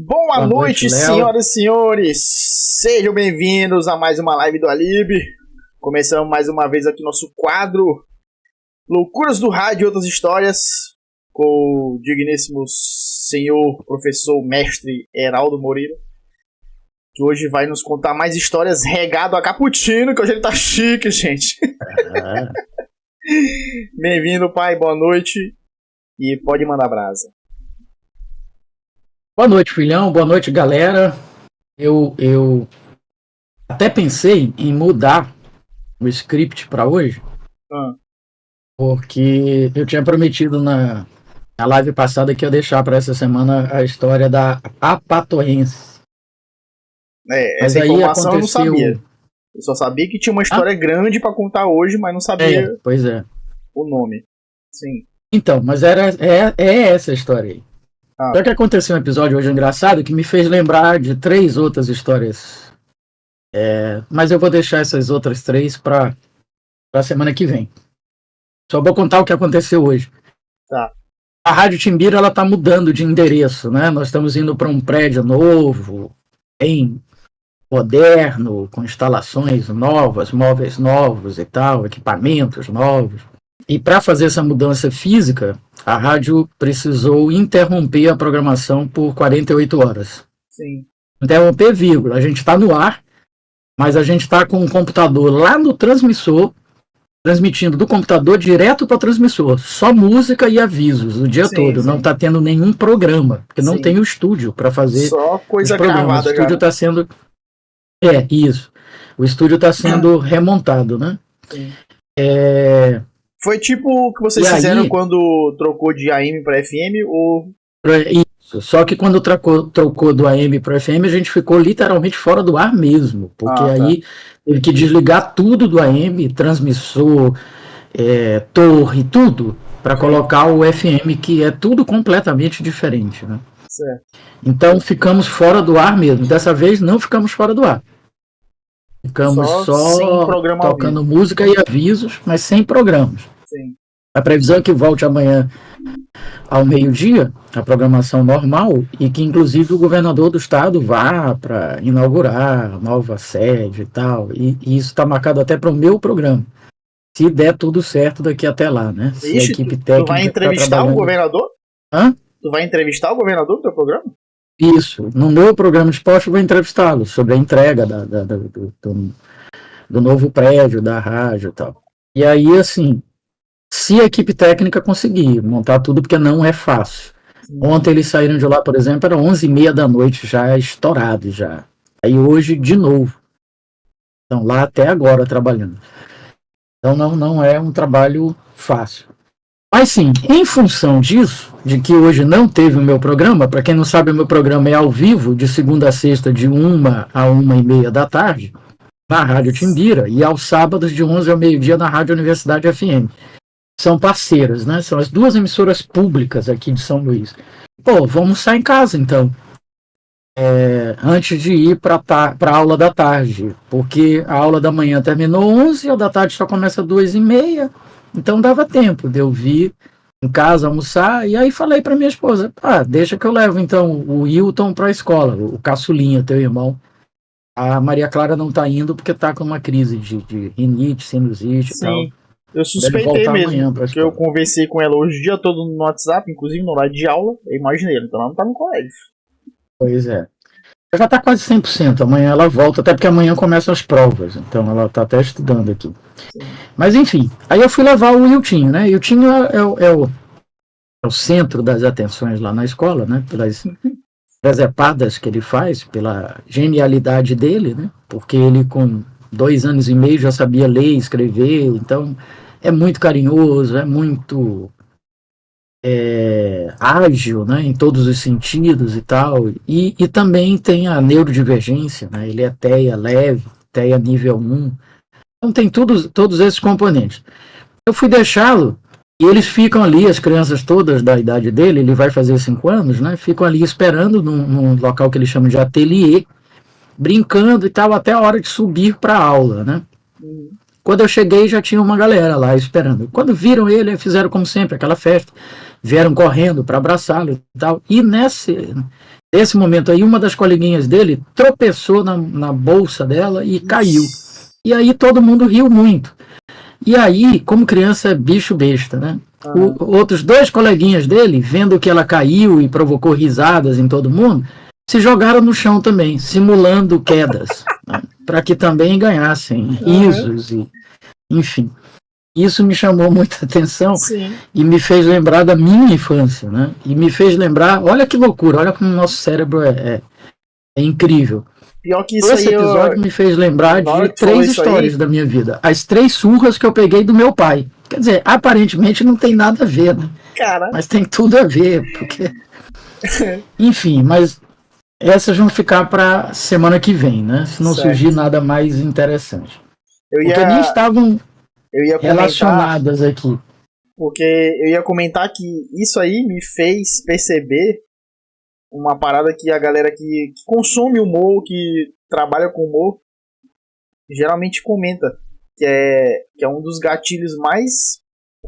Boa noite, senhoras e senhores. Sejam bem-vindos a mais uma live do Alibi. Começamos mais uma vez aqui nosso quadro Loucuras do Rádio e Outras Histórias, com o digníssimo senhor professor mestre Heraldo Moreira, que hoje vai nos contar mais histórias regado a cappuccino, que hoje ele tá chique, gente. Bem-vindo, pai, boa noite. E pode mandar brasa. Boa noite, filhão. Boa noite, galera. Eu até pensei em mudar o script para hoje, porque eu tinha prometido na live passada que ia deixar para essa semana a história da Apatoense. Essa informação eu não sabia. Eu só sabia que tinha uma história grande para contar hoje, mas não sabia o nome. Sim. Então, mas é essa a história aí. Só que aconteceu um episódio hoje engraçado que me fez lembrar de 3 outras histórias. Mas eu vou deixar essas outras 3 para a semana que vem. Só vou contar o que aconteceu hoje. Tá. A Rádio Timbira ela tá mudando de endereço, né? Nós estamos indo para um prédio novo, bem moderno, com instalações novas, móveis novos e tal, equipamentos novos. E para fazer essa mudança física, a rádio precisou interromper a programação por 48 horas. Sim. Interromper, vírgula. A gente está no ar, mas a gente está com um computador lá no transmissor, transmitindo do computador direto para o transmissor. Só música e avisos o dia todo. Sim. Não está tendo nenhum programa, porque não tem o estúdio para fazer. Só coisa gravada. O estúdio está sendo... isso. O estúdio está sendo remontado, né? Sim. Foi tipo o que vocês fizeram quando trocou de AM para FM? Ou... Isso. Só que quando trocou do AM para FM, a gente ficou literalmente fora do ar mesmo. Porque aí teve que desligar tudo do AM, transmissor, torre, tudo, para colocar o FM, que é tudo completamente diferente, né? Certo. Então ficamos fora do ar mesmo. Dessa vez não ficamos fora do ar. Ficamos só tocando música e avisos, mas sem programas. Sim. A previsão é que volte amanhã ao meio-dia, a programação normal, e que inclusive o governador do estado vá para inaugurar a nova sede e tal. E isso está marcado até para o meu programa. Se der tudo certo daqui até lá, né? Se a equipe técnica tu vai entrevistar o governador? Hã? Tu vai entrevistar o governador do teu programa? Isso. No meu programa de esporte eu vou entrevistá-lo sobre a entrega do novo prédio, da rádio e tal. E aí, assim, se a equipe técnica conseguir montar tudo, porque não é fácil. Ontem eles saíram de lá, por exemplo, era 11h30 da noite, já estourado já. Aí hoje, de novo. Estão lá até agora trabalhando. Então não é um trabalho fácil. Mas sim, em função disso, de que hoje não teve o meu programa, para quem não sabe, o meu programa é ao vivo, de segunda a sexta, de 1 a 1h30 da tarde, na Rádio Timbira, e aos sábados, de 11 ao meio-dia, na Rádio Universidade FM. São parceiras, né? São as 2 emissoras públicas aqui de São Luís. Pô, vamos almoçar em casa, então. Antes de ir para a aula da tarde, porque a aula da manhã terminou 11, a da tarde só começa 2h30, então dava tempo de eu vir em casa almoçar, e aí falei para minha esposa, deixa que eu levo então o Wilton para a escola, o caçulinha, teu irmão. A Maria Clara não está indo porque está com uma crise de rinite, sinusite e tal. Eu suspeitei mesmo, porque eu conversei com ela hoje o dia todo no WhatsApp, inclusive no horário de aula, eu imaginei, então ela não tá no colégio. Pois é. Já está quase 100%, amanhã ela volta, até porque amanhã começam as provas, então ela está até estudando aqui. Sim. Mas enfim, aí eu fui levar o Wiltinho, né? Wiltinho é o centro das atenções lá na escola, né? Pelas presepadas que ele faz, pela genialidade dele, né? Porque ele com 2 anos e meio já sabia ler e escrever, então é muito carinhoso, é muito ágil, né, em todos os sentidos e tal, e também tem a neurodivergência, né, ele é TEA leve, TEA nível 1, então tem todos esses componentes. Eu fui deixá-lo, e eles ficam ali, as crianças todas da idade dele, ele vai fazer 5 anos, né, ficam ali esperando num local que eles chamam de ateliê, brincando e tal, até a hora de subir para a aula, né. Quando eu cheguei, já tinha uma galera lá esperando. Quando viram ele, fizeram como sempre, aquela festa. Vieram correndo para abraçá-lo e tal. E nesse momento aí, uma das coleguinhas dele tropeçou na bolsa dela e caiu. E aí todo mundo riu muito. E aí, como criança é bicho besta, né? Outros 2 coleguinhas dele, vendo que ela caiu e provocou risadas em todo mundo, se jogaram no chão também, simulando quedas, né? Para que também ganhassem risos e, enfim. Isso me chamou muita atenção. Sim. E me fez lembrar da minha infância, né? E me fez lembrar, olha que loucura, olha como o nosso cérebro é incrível. Pior que isso esse episódio me fez lembrar de 3 histórias da minha vida. As 3 surras que eu peguei do meu pai. Quer dizer, aparentemente não tem nada a ver, né? Cara. Mas tem tudo a ver, porque... Enfim, mas essas vão ficar para semana que vem, né? Se não surgir nada mais interessante. Porque nem estavam relacionadas aqui. Porque eu ia comentar que isso aí me fez perceber uma parada que a galera que consome humor, que trabalha com humor, geralmente comenta, que é um dos gatilhos mais,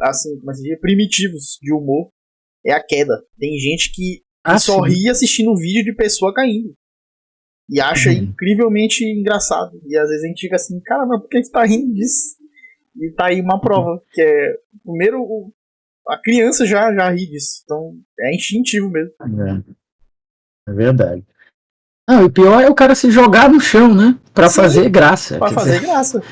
assim, como se diz, primitivos de humor, é a queda. Tem gente que só ri assistindo um vídeo de pessoa caindo. E acha incrivelmente engraçado. E às vezes a gente fica assim, cara, mas por que você tá rindo disso? E tá aí uma prova, que é, primeiro, a criança já ri disso. Então, é instintivo mesmo. É verdade. Não, o pior é o cara se jogar no chão, né? Pra fazer graça. Pra fazer graça.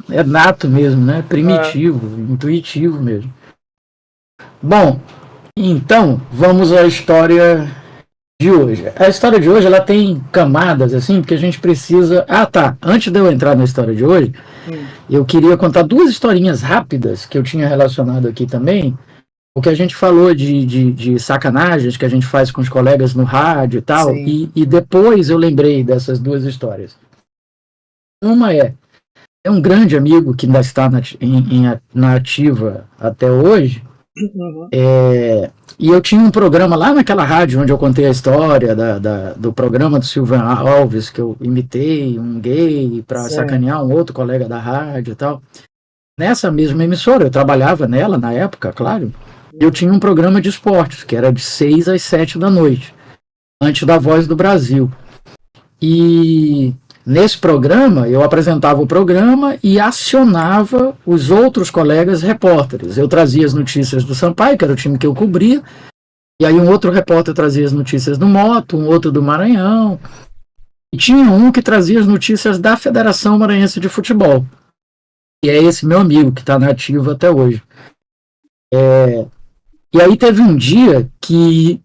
É nato mesmo, né? Primitivo, intuitivo mesmo. Bom, então, vamos à história de hoje. A história de hoje, ela tem camadas, assim, porque a gente precisa... Antes de eu entrar na história de hoje, eu queria contar 2 historinhas rápidas que eu tinha relacionado aqui também. O que a gente falou de sacanagens que a gente faz com os colegas no rádio e tal, e depois eu lembrei dessas 2 histórias. Uma é um grande amigo que ainda está na ativa até hoje, e eu tinha um programa lá naquela rádio onde eu contei a história do programa do Silvio Alves, que eu imitei um gay para sacanear um outro colega da rádio e tal. Nessa mesma emissora, eu trabalhava nela na época, claro. Eu tinha um programa de esportes, que era de 6 às 7 da noite, antes da Voz do Brasil. E nesse programa, eu apresentava o programa e acionava os outros colegas repórteres. Eu trazia as notícias do Sampaio, que era o time que eu cobria, e aí um outro repórter trazia as notícias do Moto, um outro do Maranhão, e tinha um que trazia as notícias da Federação Maranhense de Futebol, e é esse meu amigo, que está na ativa até hoje. E aí teve um dia que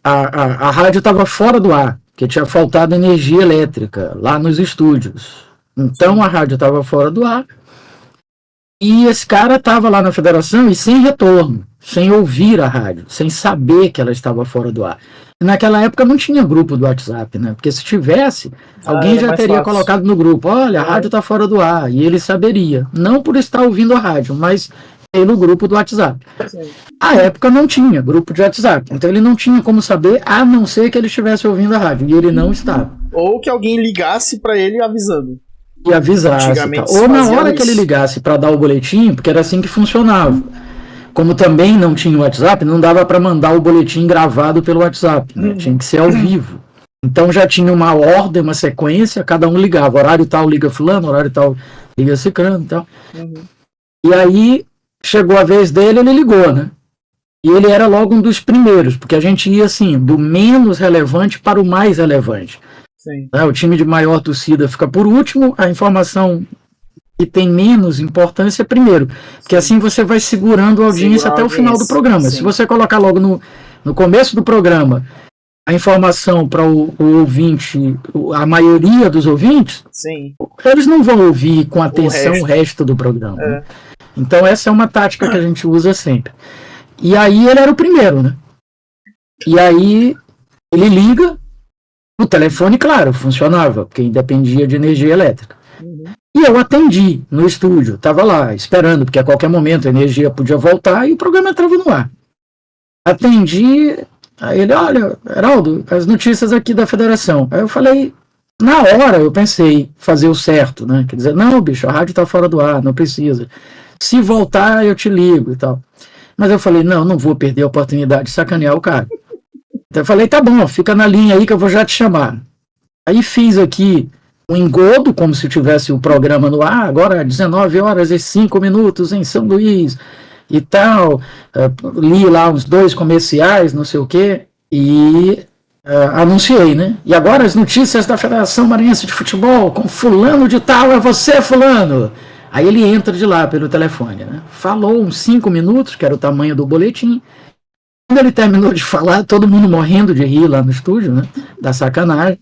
a rádio estava fora do ar, porque tinha faltado energia elétrica lá nos estúdios. Então a rádio estava fora do ar e esse cara estava lá na federação e sem retorno, sem ouvir a rádio, sem saber que ela estava fora do ar. E naquela época não tinha grupo do WhatsApp, né? Porque se tivesse, alguém já teria colocado no grupo, olha, a rádio está fora do ar, e ele saberia. Não por estar ouvindo a rádio, mas no grupo do WhatsApp. A época não tinha grupo de WhatsApp, então ele não tinha como saber, a não ser que ele estivesse ouvindo a rádio, e ele não estava. Ou que alguém ligasse para ele avisando. E avisasse. Ou na hora que ele ligasse para dar o boletim, porque era assim que funcionava. Como também não tinha o WhatsApp, não dava para mandar o boletim gravado pelo WhatsApp, né? Tinha que ser ao vivo. Então já tinha uma ordem, uma sequência, cada um ligava. Horário tal liga fulano, horário tal liga cicrano e tal. E aí chegou a vez dele, ele ligou, né? E ele era logo um dos primeiros, porque a gente ia assim, do menos relevante para o mais relevante. O time de maior torcida fica por último, a informação que tem menos importância é primeiro, porque assim você vai segurando a audiência até o final do programa. Se você colocar logo no começo do programa a informação para o ouvinte, a maioria dos ouvintes, eles não vão ouvir com atenção o resto do programa. Né? Então essa é uma tática que a gente usa sempre. E aí ele era o primeiro, né? E aí ele liga, o telefone, claro, funcionava, porque dependia de energia elétrica. E eu atendi no estúdio, estava lá, esperando, porque a qualquer momento a energia podia voltar e o programa entrava no ar. Atendi, aí ele, olha, Heraldo, as notícias aqui da federação. Aí eu falei, Na hora eu pensei fazer o certo, né? Quer dizer, não, bicho, a rádio tá fora do ar, não precisa. Se voltar, eu te ligo e tal. Mas eu falei, não vou perder a oportunidade de sacanear o cara. Então eu falei, tá bom, fica na linha aí que eu vou já te chamar. Aí fiz aqui um engodo, como se tivesse o programa no ar, agora 19h05 em São Luís e tal. Li lá uns 2 comerciais, não sei o quê, e anunciei, né? E agora as notícias da Federação Maranhense de Futebol, com fulano de tal, é você, fulano. Aí ele entra de lá pelo telefone, né? Falou uns 5 minutos, que era o tamanho do boletim. Quando ele terminou de falar, todo mundo morrendo de rir lá no estúdio, né? Da sacanagem.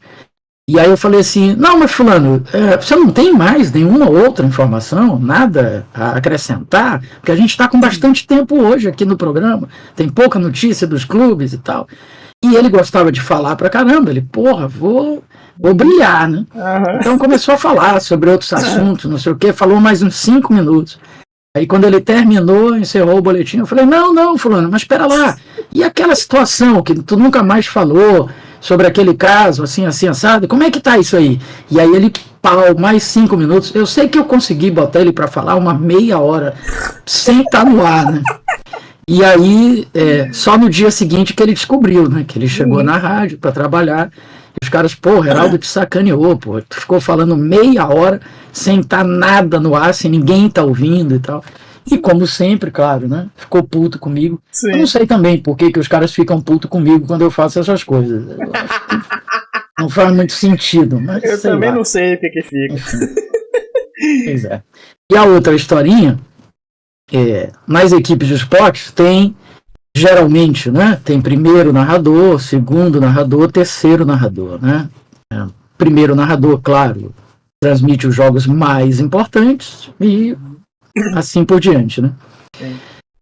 E aí eu falei assim, não, mas fulano, você não tem mais nenhuma outra informação, nada a acrescentar? Porque a gente está com bastante tempo hoje aqui no programa, tem pouca notícia dos clubes e tal. E ele gostava de falar pra caramba, ele, porra, vou brilhar, né? Uhum. Então começou a falar sobre outros assuntos, não sei o quê, falou mais uns 5 minutos. Aí quando ele terminou, encerrou o boletim, eu falei, não, fulano, mas espera lá, e aquela situação que tu nunca mais falou sobre aquele caso, assim, assado, como é que tá isso aí? E aí ele, mais 5 minutos, eu sei que eu consegui botar ele para falar uma meia hora, sem estar no ar, né? E aí, só no dia seguinte que ele descobriu, né, que ele chegou na rádio para trabalhar, e os caras, pô, Heraldo te sacaneou, pô, tu ficou falando meia hora sem estar nada no ar, sem ninguém tá ouvindo e tal. E como sempre, claro, né, ficou puto comigo. Sim. Eu não sei também por que os caras ficam putos comigo quando eu faço essas coisas. Eu acho que não faz muito sentido, mas eu também lá. Não sei o que fica. Pois é. E a outra historinha, nas equipes de esportes tem, geralmente, né, tem primeiro narrador, segundo narrador, terceiro narrador, né? Primeiro narrador, claro, transmite os jogos mais importantes e assim por diante, né? Sim.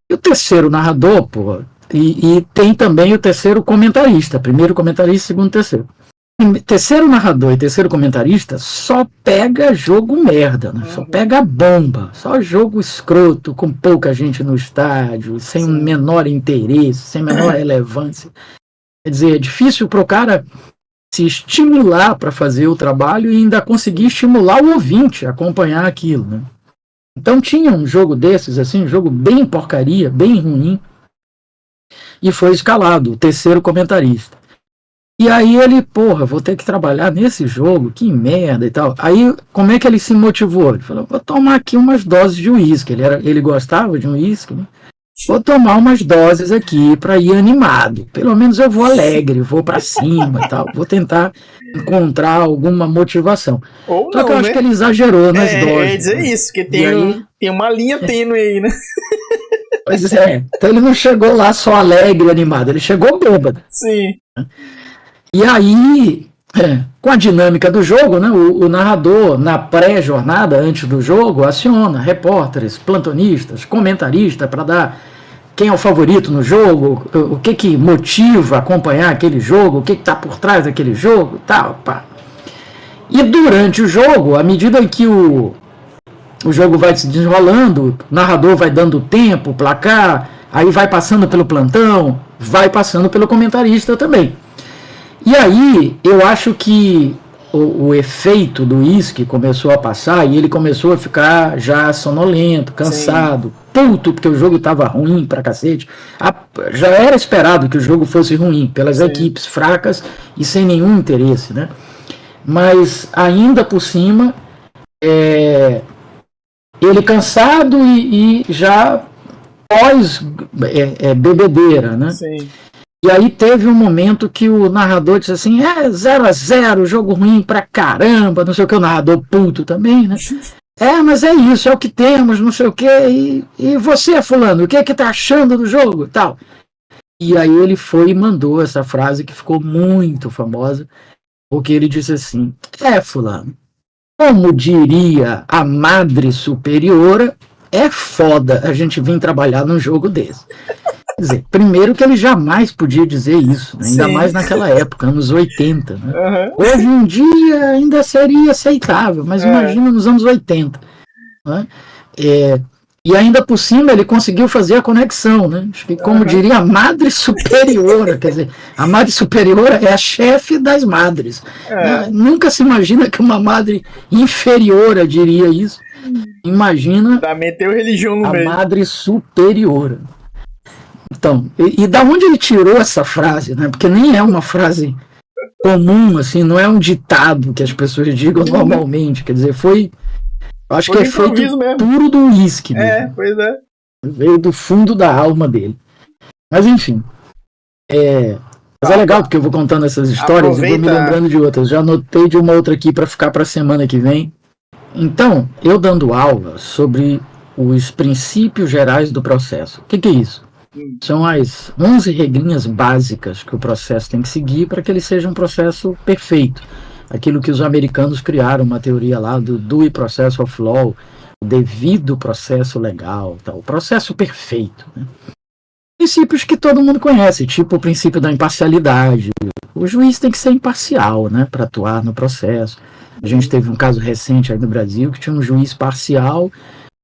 E o terceiro narrador, pô, e tem também o terceiro comentarista, primeiro comentarista, segundo, terceiro. Terceiro narrador e terceiro comentarista só pega jogo merda, né? Só pega bomba, só jogo escroto, com pouca gente no estádio, sem o menor interesse, sem menor relevância. Quer dizer, é difícil pro cara se estimular para fazer o trabalho e ainda conseguir estimular o ouvinte a acompanhar aquilo, né? Então tinha um jogo desses, assim, um jogo bem porcaria, bem ruim, e foi escalado o terceiro comentarista. E aí ele, porra, vou ter que trabalhar nesse jogo, que merda e tal. Aí, como é que ele se motivou? Ele falou, vou tomar aqui umas doses de uísque. Ele gostava de um uísque, né? Vou tomar umas doses aqui para ir animado. Pelo menos eu vou alegre, vou para cima e tal. Vou tentar encontrar alguma motivação. Ou só não, que eu acho que ele exagerou nas doses. É dizer isso, que tem uma linha tênue aí, né? Pois é. Então ele não chegou lá só alegre e animado, ele chegou bêbado. Sim. E aí, com a dinâmica do jogo, né, o narrador, na pré-jornada, antes do jogo, aciona repórteres, plantonistas, comentaristas para dar quem é o favorito no jogo, o que motiva acompanhar aquele jogo, o que está por trás daquele jogo, tal, pá. E durante o jogo, à medida que o jogo vai se desenrolando, o narrador vai dando tempo, placar, aí vai passando pelo plantão, vai passando pelo comentarista também. E aí, eu acho que o efeito do uísque começou a passar e ele começou a ficar já sonolento, cansado, puto, porque o jogo estava ruim pra cacete. Já era esperado que o jogo fosse ruim, pelas equipes fracas e sem nenhum interesse, né? Mas, ainda por cima, ele cansado e já pós-bebedeira, né? Sim. E aí teve um momento que o narrador disse assim, 0-0, jogo ruim pra caramba, não sei o que, o narrador puto também, né? Mas é isso, é o que temos, não sei o que, e você, fulano, o que tá achando do jogo, tal. E aí ele foi e mandou essa frase que ficou muito famosa, porque ele disse assim, fulano, como diria a madre superiora, é foda a gente vir trabalhar num jogo desse. Quer dizer, primeiro que ele jamais podia dizer isso, né? Ainda mais naquela época, anos 80. Né? Hoje em dia ainda seria aceitável, mas imagina nos anos 80. Né? E ainda por cima ele conseguiu fazer a conexão, né? Acho que, como diria a Madre Superiora, quer dizer, a Madre Superiora é a chefe das madres. Nunca se imagina que uma madre inferiora diria isso. Imagina meteu religião no a meio. Madre Superiora. Então, e da onde ele tirou essa frase, né? Porque nem é uma frase comum, assim, não é um ditado que as pessoas digam normalmente. Quer dizer, acho que é feito mesmo. Puro do uísque mesmo. Pois é. Veio do fundo da alma dele. Mas enfim. Mas é legal porque eu vou contando essas histórias e vou me lembrando de outras. Já anotei de uma outra aqui para ficar para a semana que vem. Então, eu dando aula sobre os princípios gerais do processo. O que é isso? São as 11 regrinhas básicas que o processo tem que seguir para que ele seja um processo perfeito. Aquilo que os americanos criaram, uma teoria lá do Dewey Process of Law, o devido processo legal, tal, o processo perfeito. Né? Princípios que todo mundo conhece, tipo o princípio da imparcialidade. O juiz tem que ser imparcial, né, para atuar no processo. A gente teve um caso recente aí no Brasil que tinha um juiz parcial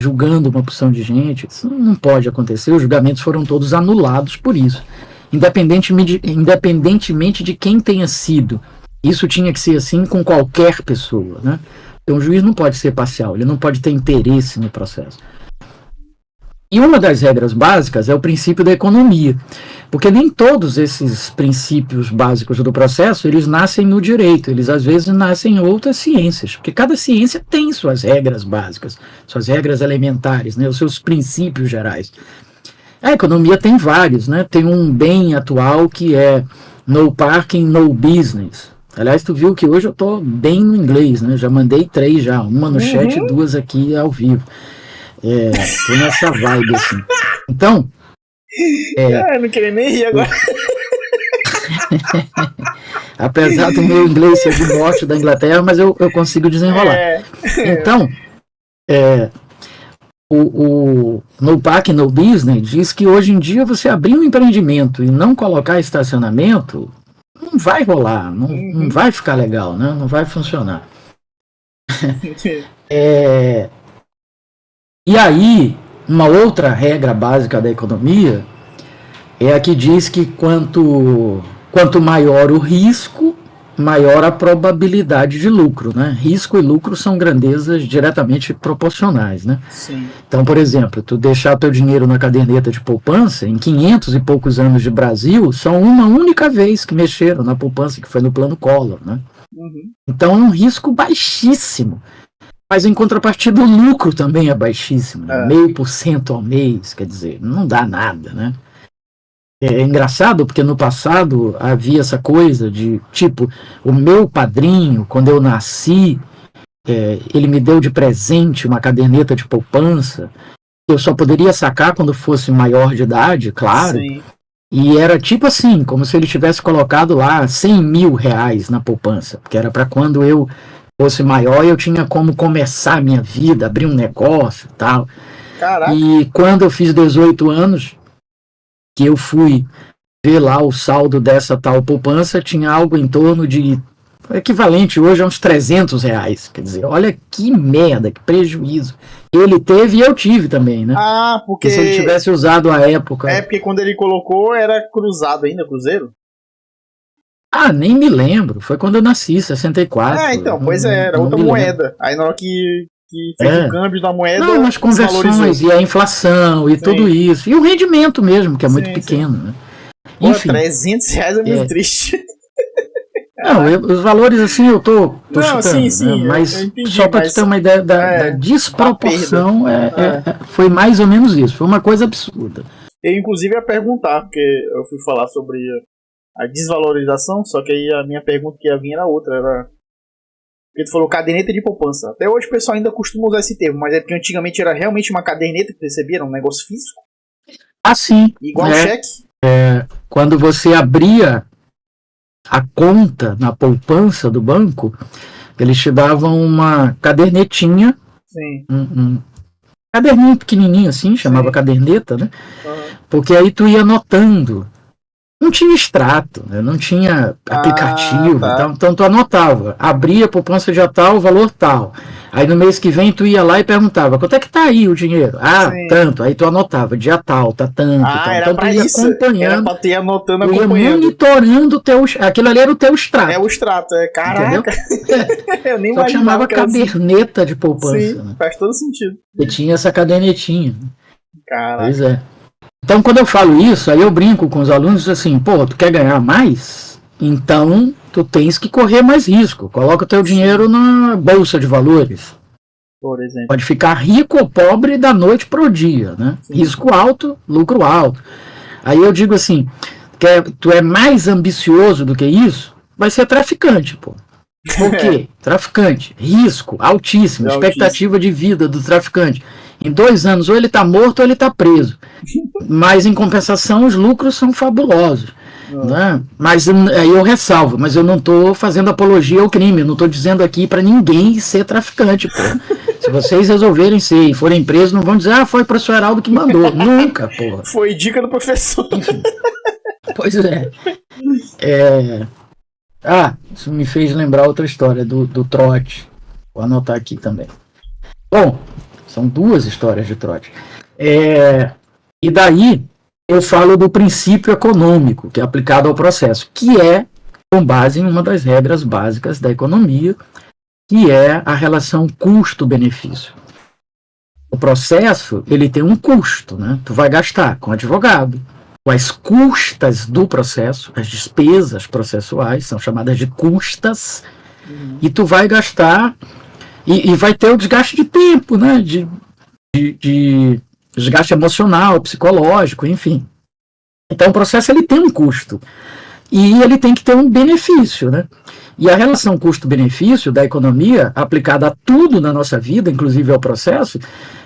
julgando uma porção de gente. Isso não pode acontecer, os julgamentos foram todos anulados por isso. Independentemente de quem tenha sido. Isso tinha que ser assim com qualquer pessoa, né? Então o juiz não pode ser parcial, ele não pode ter interesse no processo. E uma das regras básicas é o princípio da economia, porque nem todos esses princípios básicos do processo, eles nascem no direito, eles às vezes nascem em outras ciências, porque cada ciência tem suas regras básicas, suas regras elementares, né, os seus princípios gerais. A economia tem vários, né? Tem um bem atual que é no parking, no business. Aliás, tu viu que hoje eu tô bem no inglês, né? Já mandei 3 já, uma no chat e 2 aqui ao vivo. Tô nessa vibe, assim. Então... não queria nem rir agora. Apesar do meu inglês ser do norte da Inglaterra, mas eu consigo desenrolar. Então, o No Park, No Business diz que hoje em dia você abrir um empreendimento e não colocar estacionamento, não vai rolar, não vai ficar legal, né? Não vai funcionar. E aí, uma outra regra básica da economia é a que diz que quanto maior o risco, maior a probabilidade de lucro, né? Risco e lucro são grandezas diretamente proporcionais, né? Sim. Então, por exemplo, tu deixar teu dinheiro na caderneta de poupança, em 500 e poucos anos de Brasil, só uma única vez que mexeram na poupança, que foi no Plano Collor, né? Então é um risco baixíssimo. Mas em contrapartida o lucro também é baixíssimo, né? 0,5% ao mês, quer dizer, não dá nada, né? É engraçado porque no passado havia essa coisa de, tipo, o meu padrinho, quando eu nasci, ele me deu de presente uma caderneta de poupança, eu só poderia sacar quando fosse maior de idade, claro. Sim. E era tipo assim, como se ele tivesse colocado lá 100 mil reais na poupança, porque era para quando eu fosse maior eu tinha como começar a minha vida, abrir um negócio e tal. Caraca. E quando eu fiz 18 anos, que eu fui ver lá o saldo dessa tal poupança, tinha algo em torno de, equivalente hoje a uns 300 reais. Quer dizer, olha que merda, que prejuízo. Ele teve e eu tive também, né? Porque... E se ele tivesse usado a época... porque quando ele colocou era cruzado ainda, cruzeiro? Nem me lembro. Foi quando eu nasci, 64. Então, pois era outra moeda. Aí na hora que fez o câmbio da moeda... Não, as conversões e a inflação e tudo isso. E o rendimento mesmo, que é muito pequeno, né? Pô, enfim, 300 reais é muito triste. Não, os valores assim eu tô chutando, sim, né? Mas entendi, só para ter uma ideia da desproporção, foi mais ou menos isso. Foi uma coisa absurda. Eu inclusive ia perguntar, porque eu fui falar sobre a desvalorização, só que aí a minha pergunta que ia vir era outra, porque tu falou caderneta de poupança. Até hoje o pessoal ainda costuma usar esse termo, mas é porque antigamente era realmente uma caderneta que recebia, era um negócio físico? Sim. Igual cheque? Quando você abria a conta na poupança do banco, eles te davam uma cadernetinha, um caderninho pequenininho assim, chamava caderneta, né? Porque aí tu ia anotando. Não tinha extrato, né? Não tinha aplicativo, então tu anotava, abria a poupança de tal, valor tal. Aí no mês que vem tu ia lá e perguntava, quanto é que tá aí o dinheiro? Ah, sim, tanto. Aí tu anotava, dia tal, tá tanto. Tal. Era então pra tu ia isso. acompanhando. Era pra tu ir anotando, tu ia acompanhando. Monitorando aquilo ali era o teu extrato. É o extrato, caraca. Eu nem só imaginava chamava que era caderneta de poupança. Sim, né? faz todo sentido. E tinha essa cadernetinha. Caraca. Pois é. Então quando eu falo isso, aí eu brinco com os alunos assim, pô, tu quer ganhar mais? Então tu tens que correr mais risco. Coloca o teu dinheiro na bolsa de valores. Por exemplo. Pode ficar rico ou pobre da noite pro dia, né? Sim. Risco alto, lucro alto. Aí eu digo assim, tu é mais ambicioso do que isso, vai ser traficante, pô. Por quê? Traficante, risco altíssimo, expectativa de vida do traficante. Em 2 anos, ou ele está morto ou ele está preso. Mas, em compensação, os lucros são fabulosos. Né? Mas aí eu ressalvo, mas eu não estou fazendo apologia ao crime, eu não estou dizendo aqui para ninguém ser traficante. Pô. Se vocês resolverem ser e forem presos, não vão dizer, foi o professor Heraldo que mandou. Nunca, porra. Foi dica do professor. Pois é. Isso me fez lembrar outra história do trote. Vou anotar aqui também. Bom, são 2 histórias de trote. E daí eu falo do princípio econômico que é aplicado ao processo, que é com base em uma das regras básicas da economia, que é a relação custo-benefício. O processo, ele tem um custo, né? Tu vai gastar com advogado, as custas do processo, as despesas processuais, são chamadas de custas, e tu vai gastar, e vai ter o desgaste de tempo, né? De desgaste emocional, psicológico, enfim. Então o processo ele tem um custo, e ele tem que ter um benefício, né? E a relação custo-benefício da economia, aplicada a tudo na nossa vida, inclusive ao processo,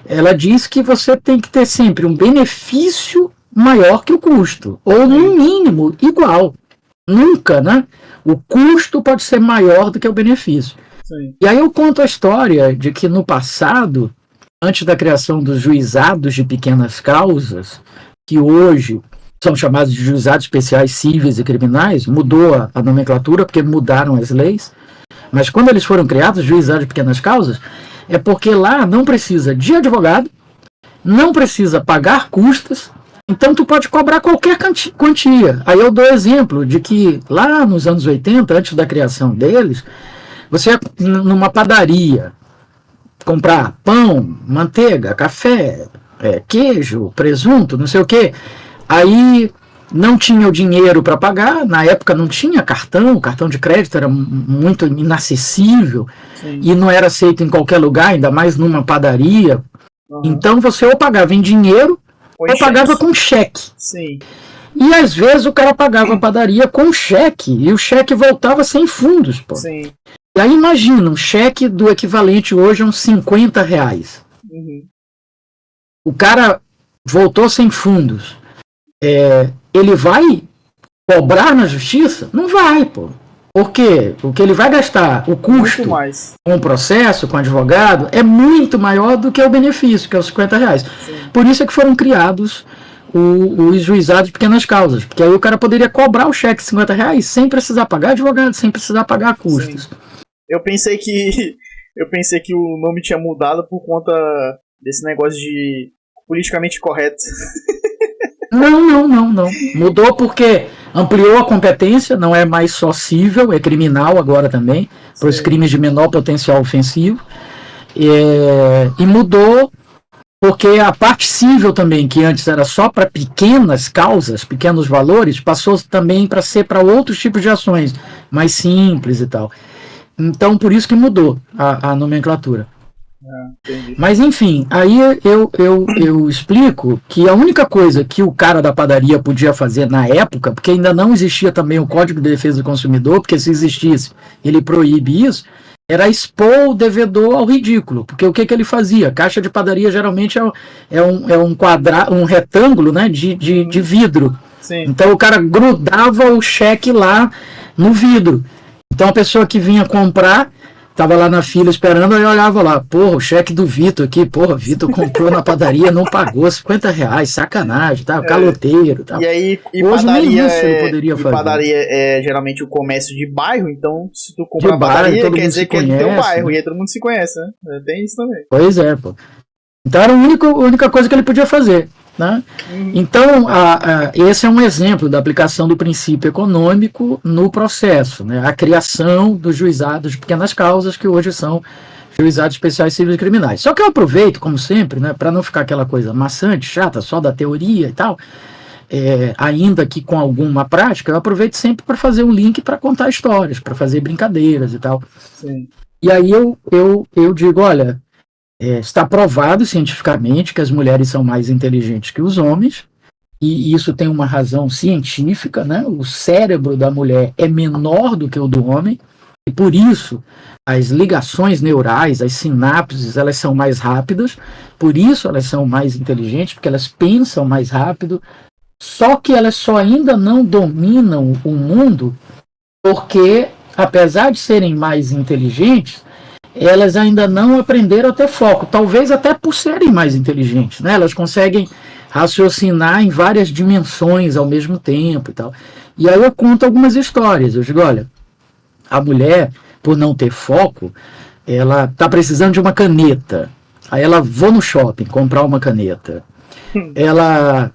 ela diz que você tem que ter sempre um benefício maior que o custo, ou no mínimo igual. Nunca, né? O custo pode ser maior do que o benefício. Sim. E aí eu conto a história de que no passado, antes da criação dos juizados de pequenas causas, que hoje são chamados de juizados especiais cíveis e criminais, mudou a nomenclatura porque mudaram as leis, mas quando eles foram criados, juizados de pequenas causas, é porque lá não precisa de advogado, não precisa pagar custas, então tu pode cobrar qualquer quantia. Aí eu dou exemplo de que lá nos anos 80, antes da criação deles, você ia numa padaria comprar pão, manteiga, café, queijo, presunto, não sei o quê. Aí não tinha o dinheiro para pagar, na época não tinha cartão, o cartão de crédito era muito inacessível. Sim. E não era aceito em qualquer lugar, ainda mais numa padaria. Então você ou pagava em dinheiro ou pagava com cheque. Sim. E às vezes o cara pagava a padaria com cheque e o cheque voltava sem fundos. Pô. Sim. E aí imagina, um cheque do equivalente hoje a uns R$50. Uhum. O cara voltou sem fundos. Ele vai cobrar na justiça? Não vai, pô. Por quê? Porque ele vai gastar o custo com o processo, com o advogado, é muito maior do que o benefício, que é os R$50. Sim. Por isso é que foram criados os juizados de pequenas causas, porque aí o cara poderia cobrar o cheque de R$50 sem precisar pagar advogado, sem precisar pagar custos. Sim. Eu pensei que o nome tinha mudado por conta desse negócio de politicamente correto. Não. Mudou porque ampliou a competência, não é mais só cível, é criminal agora também, para os crimes de menor potencial ofensivo. E mudou porque a parte cível também, que antes era só para pequenas causas, pequenos valores, passou também para ser para outros tipos de ações, mais simples e tal. Então, por isso que mudou a nomenclatura. Mas enfim, aí eu explico que a única coisa que o cara da padaria podia fazer na época, porque ainda não existia também o Código de Defesa do Consumidor, porque se existisse, ele proíbe isso, era expor o devedor ao ridículo. Porque o que ele fazia? Caixa de padaria geralmente um retângulo, né, de vidro. Sim. Então o cara grudava o cheque lá no vidro. Então a pessoa que vinha comprar tava lá na fila esperando, aí eu olhava lá, porra, o cheque do Vitor aqui, porra, Vitor comprou na padaria, não pagou R$ 50, sacanagem, tá? Caloteiro, tá? E aí, Hoje nem isso ele poderia fazer. Padaria é geralmente o comércio de bairro, então se tu comprar na padaria, quer dizer que é do teu bairro, né? E aí todo mundo se conhece, né? Tem isso também. Pois é, pô. Então era a única coisa que ele podia fazer. Né? Então, esse é um exemplo da aplicação do princípio econômico no processo, né? A criação dos juizados de pequenas causas, que hoje são juizados especiais civis e criminais. Só que eu aproveito, como sempre, né, para não ficar aquela coisa maçante, chata, só da teoria e tal, ainda que com alguma prática, eu aproveito sempre para fazer um link para contar histórias, para fazer brincadeiras e tal. Sim. E aí eu digo, olha, está provado cientificamente que as mulheres são mais inteligentes que os homens, e isso tem uma razão científica, né? O cérebro da mulher é menor do que o do homem, e por isso as ligações neurais, as sinapses, elas são mais rápidas, por isso elas são mais inteligentes, porque elas pensam mais rápido, só que elas só ainda não dominam o mundo, porque, apesar de serem mais inteligentes, elas ainda não aprenderam a ter foco, talvez até por serem mais inteligentes, né? Elas conseguem raciocinar em várias dimensões ao mesmo tempo e tal. E aí eu conto algumas histórias, eu digo, olha, a mulher, por não ter foco, ela está precisando de uma caneta, aí ela vou no shopping comprar uma caneta, ela,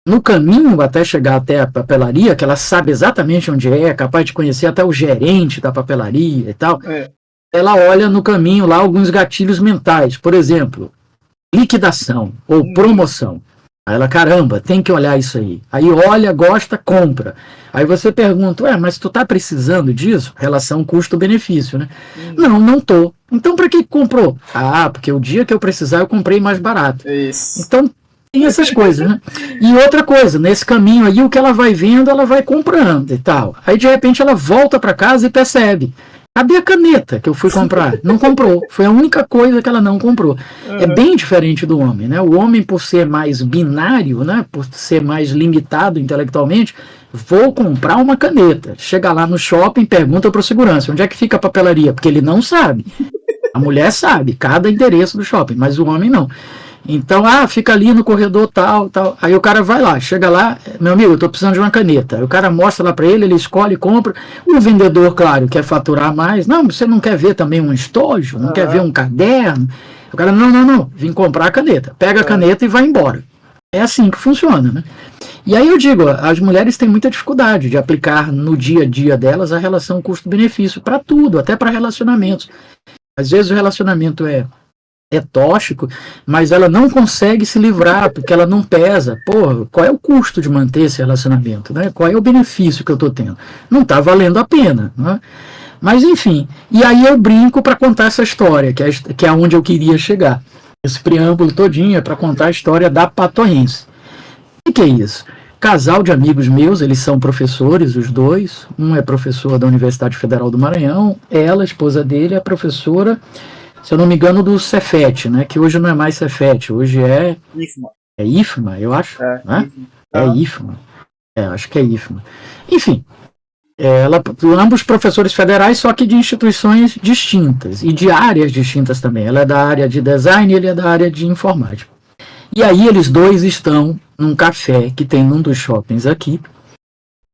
no caminho até chegar até a papelaria, que ela sabe exatamente onde é capaz de conhecer até o gerente da papelaria e tal, ela olha no caminho lá alguns gatilhos mentais, por exemplo, liquidação ou promoção. Aí ela, caramba, tem que olhar isso aí. Aí olha, gosta, compra. Aí você pergunta, mas tu tá precisando disso? Relação custo-benefício, né? Não tô. Então para que comprou? Porque o dia que eu precisar eu comprei mais barato. Isso. Então tem essas coisas, né? E outra coisa, nesse caminho aí, o que ela vai vendo, ela vai comprando e tal. Aí de repente ela volta para casa e percebe, cadê a caneta que eu fui comprar? Não comprou. Foi a única coisa que ela não comprou. É bem diferente do homem, né? O homem, por ser mais binário, né? Por ser mais limitado intelectualmente, vou comprar uma caneta. Chega lá no shopping, pergunta para o segurança, onde é que fica a papelaria? Porque ele não sabe. A mulher sabe, cada endereço do shopping, mas o homem não. Então, fica ali no corredor tal. Aí o cara vai lá, chega lá, meu amigo, eu tô precisando de uma caneta. Aí o cara mostra lá para ele, ele escolhe, compra. O vendedor, claro, quer faturar mais. Não, você não quer ver também um estojo? Não quer ver um caderno? O cara, não, vim comprar a caneta. Pega a caneta e vai embora. É assim que funciona, né? E aí eu digo, as mulheres têm muita dificuldade de aplicar no dia a dia delas a relação custo-benefício para tudo, até para relacionamentos. Às vezes o relacionamento é tóxico, mas ela não consegue se livrar, porque ela não pesa. Porra, qual é o custo de manter esse relacionamento? Né? Qual é o benefício que eu estou tendo? Não está valendo a pena. Né? Mas, enfim, e aí eu brinco para contar essa história, que é onde eu queria chegar. Esse preâmbulo todinho é para contar a história da Patoense. O que é isso? Casal de amigos meus, eles são professores, os dois. Um é professor da Universidade Federal do Maranhão, ela, a esposa dele, é professora, se eu não me engano, do Cefet, né? Que hoje não é mais Cefet, hoje é IFMA. É IFMA, eu acho. Né? IFMA. Acho que é IFMA. Enfim, ambos professores federais, só que de instituições distintas e de áreas distintas também. Ela é da área de design e ele é da área de informática. E aí eles dois estão num café que tem num dos shoppings aqui,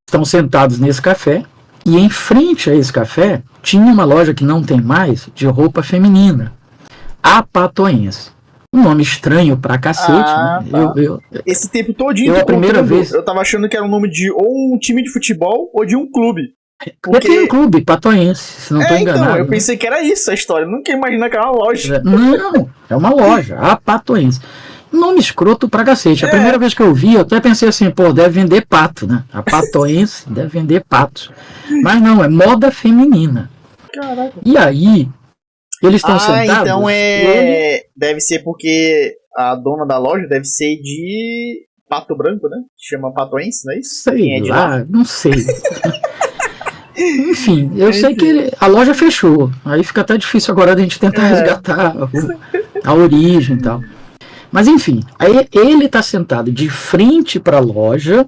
estão sentados nesse café, e em frente a esse café tinha uma loja que não tem mais, de roupa feminina, a Patoense. Um nome estranho pra cacete, né? Tá. Esse tempo todinho a primeira vez eu tava achando que era o nome de ou um time de futebol ou de um clube. Porque tem um clube, Patoense, se não estou enganado. Então, eu pensei que era isso a história, eu nunca imaginei que era uma loja. Não, é uma loja, a Patoense. Nome escroto pra cacete. A primeira vez que eu vi, eu até pensei assim, deve vender pato, né? A Patoense deve vender patos. Mas não, é moda feminina. Caraca. E aí, eles estão sentados. Então deve ser porque a dona da loja deve ser de Pato Branco, né? Chama Patoense, não é isso? Sei lá, não sei. Enfim, eu sei que a loja fechou. Aí fica até difícil agora a gente tentar resgatar a origem e tal. Mas enfim, aí ele está sentado de frente para a loja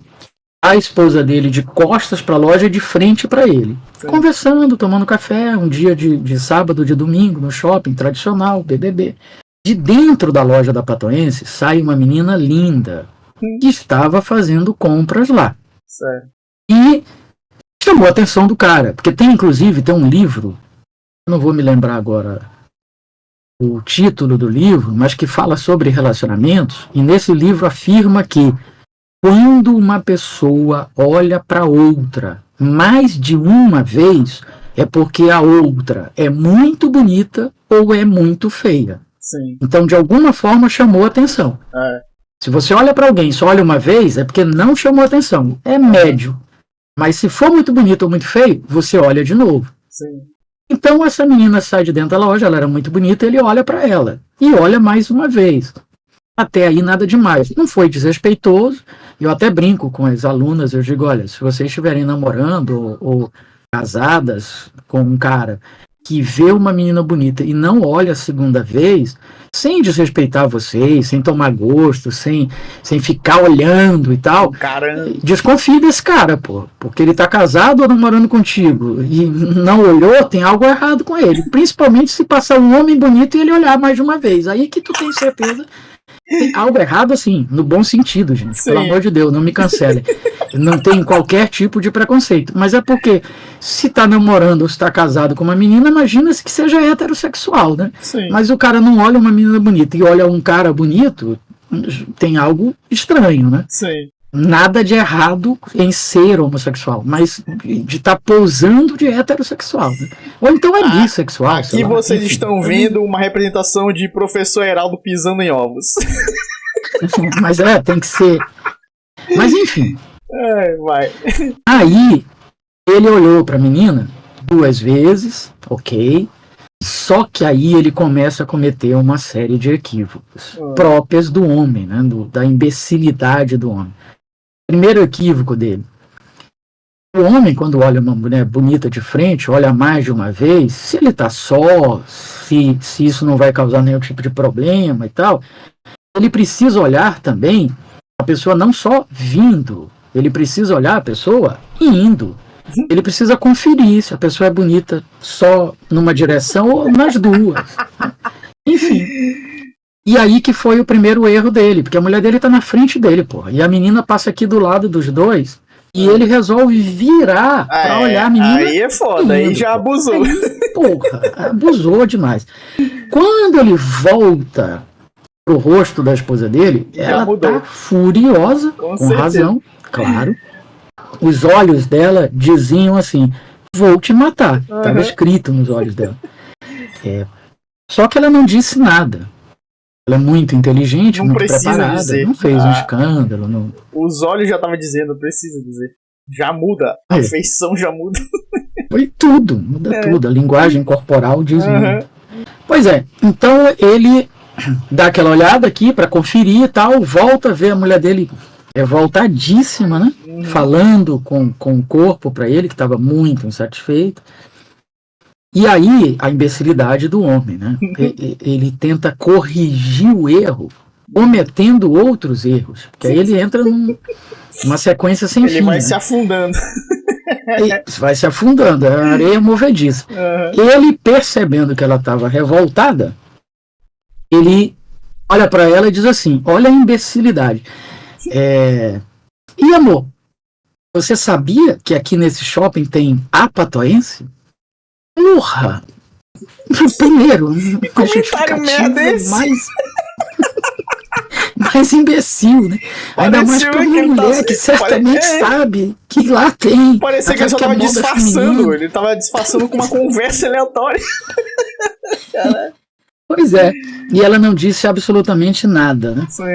a esposa dele de costas para a loja, de frente para ele. Sim. Conversando, tomando café, um dia de sábado, de domingo, no shopping tradicional, BBB. De dentro da loja da Patoense sai uma menina linda que estava fazendo compras lá. Certo. E chamou a atenção do cara, porque tem um livro, não vou me lembrar agora o título do livro, mas que fala sobre relacionamentos, e nesse livro afirma que quando uma pessoa olha para outra mais de uma vez, é porque a outra é muito bonita ou é muito feia. Sim. Então, de alguma forma, chamou atenção. Se você olha para alguém e só olha uma vez, é porque não chamou atenção. É médio. Mas se for muito bonito ou muito feio, você olha de novo. Sim. Então, essa menina sai de dentro da loja, ela era muito bonita, ele olha para ela. E olha mais uma vez. Até aí, nada demais. Não foi desrespeitoso. Eu até brinco com as alunas, eu digo, olha, se vocês estiverem namorando ou casadas com um cara que vê uma menina bonita e não olha a segunda vez, sem desrespeitar vocês, sem tomar gosto, sem ficar olhando e tal, desconfie desse cara, pô, porque ele tá casado ou namorando contigo e não olhou, tem algo errado com ele, principalmente se passar um homem bonito e ele olhar mais de uma vez, aí que tu tem certeza tem algo errado, assim, no bom sentido, gente. Sim. Pelo amor de Deus, não me cancele. Não tem qualquer tipo de preconceito. Mas é porque, se tá namorando ou se tá casado com uma menina, imagina-se que seja heterossexual, né? Sim. Mas o cara não olha uma menina bonita e olha um cara bonito, tem algo estranho, né? Sim. Nada de errado em ser homossexual, mas de estar pousando de heterossexual, né? Ou então é bissexual. Aqui vocês estão vendo uma representação de professor Heraldo pisando em ovos. Mas tem que ser. Mas enfim. Vai. Aí ele olhou para a menina 2 vezes, ok. Só que aí ele começa a cometer uma série de equívocos próprias do homem, né? Da imbecilidade do homem. Primeiro equívoco dele. O homem, quando olha uma mulher bonita de frente, olha mais de uma vez, se ele tá só, se isso não vai causar nenhum tipo de problema e tal, ele precisa olhar também a pessoa não só vindo, ele precisa olhar a pessoa indo. Ele precisa conferir se a pessoa é bonita só numa direção ou nas duas. Enfim. E aí que foi o primeiro erro dele, porque a mulher dele tá na frente dele, porra. E a menina passa aqui do lado dos dois e ele resolve virar pra olhar a menina. Aí é foda, aí já abusou. Aí, porra, abusou demais. Quando ele volta pro rosto da esposa dele, ela tá furiosa, com razão, claro. Os olhos dela diziam assim, vou te matar. Estava escrito nos olhos dela. Só que ela não disse nada. Ela é muito inteligente, muito preparada, dizer. Não fez um escândalo. Não... Os olhos já estavam dizendo, precisa dizer. Já muda, a feição já muda. Foi tudo, muda tudo. A linguagem corporal diz muito. Pois é, então ele dá aquela olhada aqui para conferir e tal, volta a ver a mulher dele voltadíssima, né? Falando com o corpo para ele, que estava muito insatisfeito. E aí, a imbecilidade do homem, né? Ele tenta corrigir o erro, cometendo outros erros. Porque aí ele entra numa sequência sem fim. Ele vai se afundando. Vai se afundando, é a areia movediça. Ele, percebendo que ela estava revoltada, ele olha para ela e diz assim, olha a imbecilidade. E amor, você sabia que aqui nesse shopping tem a Patoense? Porra! Primeiro, a justificativa mais imbecil, né? Ainda mais pra uma mulher que certamente sabe que lá tem. Parecia que ele só tava disfarçando. Ele tava disfarçando com uma conversa aleatória. Pois é. E ela não disse absolutamente nada, né? Sim.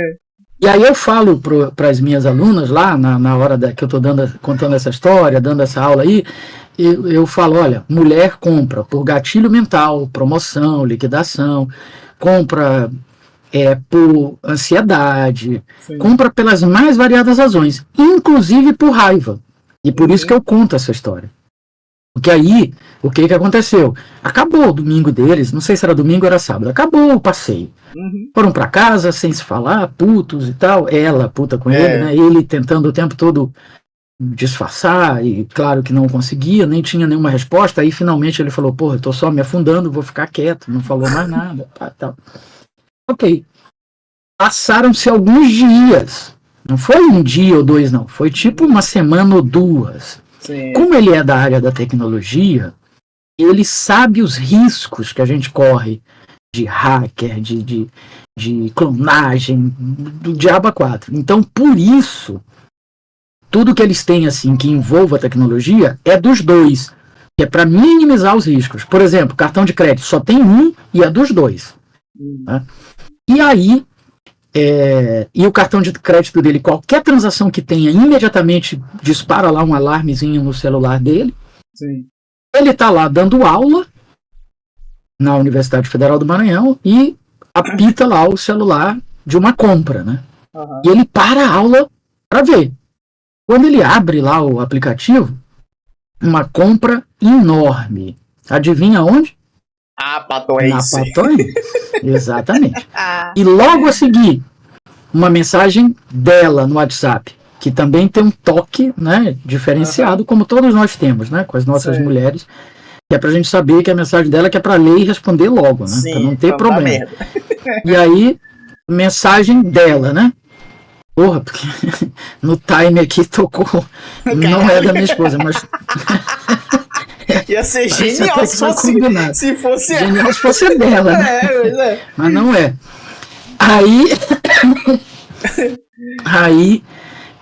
E aí eu falo para as minhas alunas lá, na hora que eu estou contando essa história, dando essa aula aí, eu falo, olha, mulher compra por gatilho mental, promoção, liquidação, compra por ansiedade, sim, compra pelas mais variadas razões, inclusive por raiva. E por isso que eu conto essa história. Porque aí, o que aconteceu? Acabou o domingo deles, não sei se era domingo ou era sábado, acabou o passeio. Foram pra casa, sem se falar, putos e tal, ela puta com ele, né? Ele tentando o tempo todo disfarçar, e claro que não conseguia, nem tinha nenhuma resposta. Aí finalmente ele falou: porra, eu tô só me afundando, vou ficar quieto, não falou mais nada. Tal. Ok. Passaram-se alguns dias. Não foi um dia ou dois, não. Foi tipo uma semana ou duas. Sim. Como ele é da área da tecnologia, ele sabe os riscos que a gente corre de hacker, de clonagem, do diabo a quatro. Então, por isso, tudo que eles têm assim que envolva a tecnologia é dos dois, que é para minimizar os riscos. Por exemplo, cartão de crédito só tem um e é dos dois. Né? E aí, e o cartão de crédito dele, qualquer transação que tenha, imediatamente dispara lá um alarmezinho no celular dele. Sim. Ele está lá dando aula na Universidade Federal do Maranhão e apita lá o celular de uma compra, né? Uhum. E ele para a aula para ver. Quando ele abre lá o aplicativo, uma compra enorme. Adivinha onde? Na Patoense. Exatamente. E logo a seguir, uma mensagem dela no WhatsApp, que também tem um toque, né, diferenciado, como todos nós temos, né, com as nossas mulheres, que é pra gente saber que a mensagem dela é que é pra ler e responder logo, né, pra não ter problema. E aí, mensagem dela, né? Porra, porque no time aqui tocou, não é da minha esposa, mas... Ia ser genial se fosse genial se fosse dela, né? Mas não é. Aí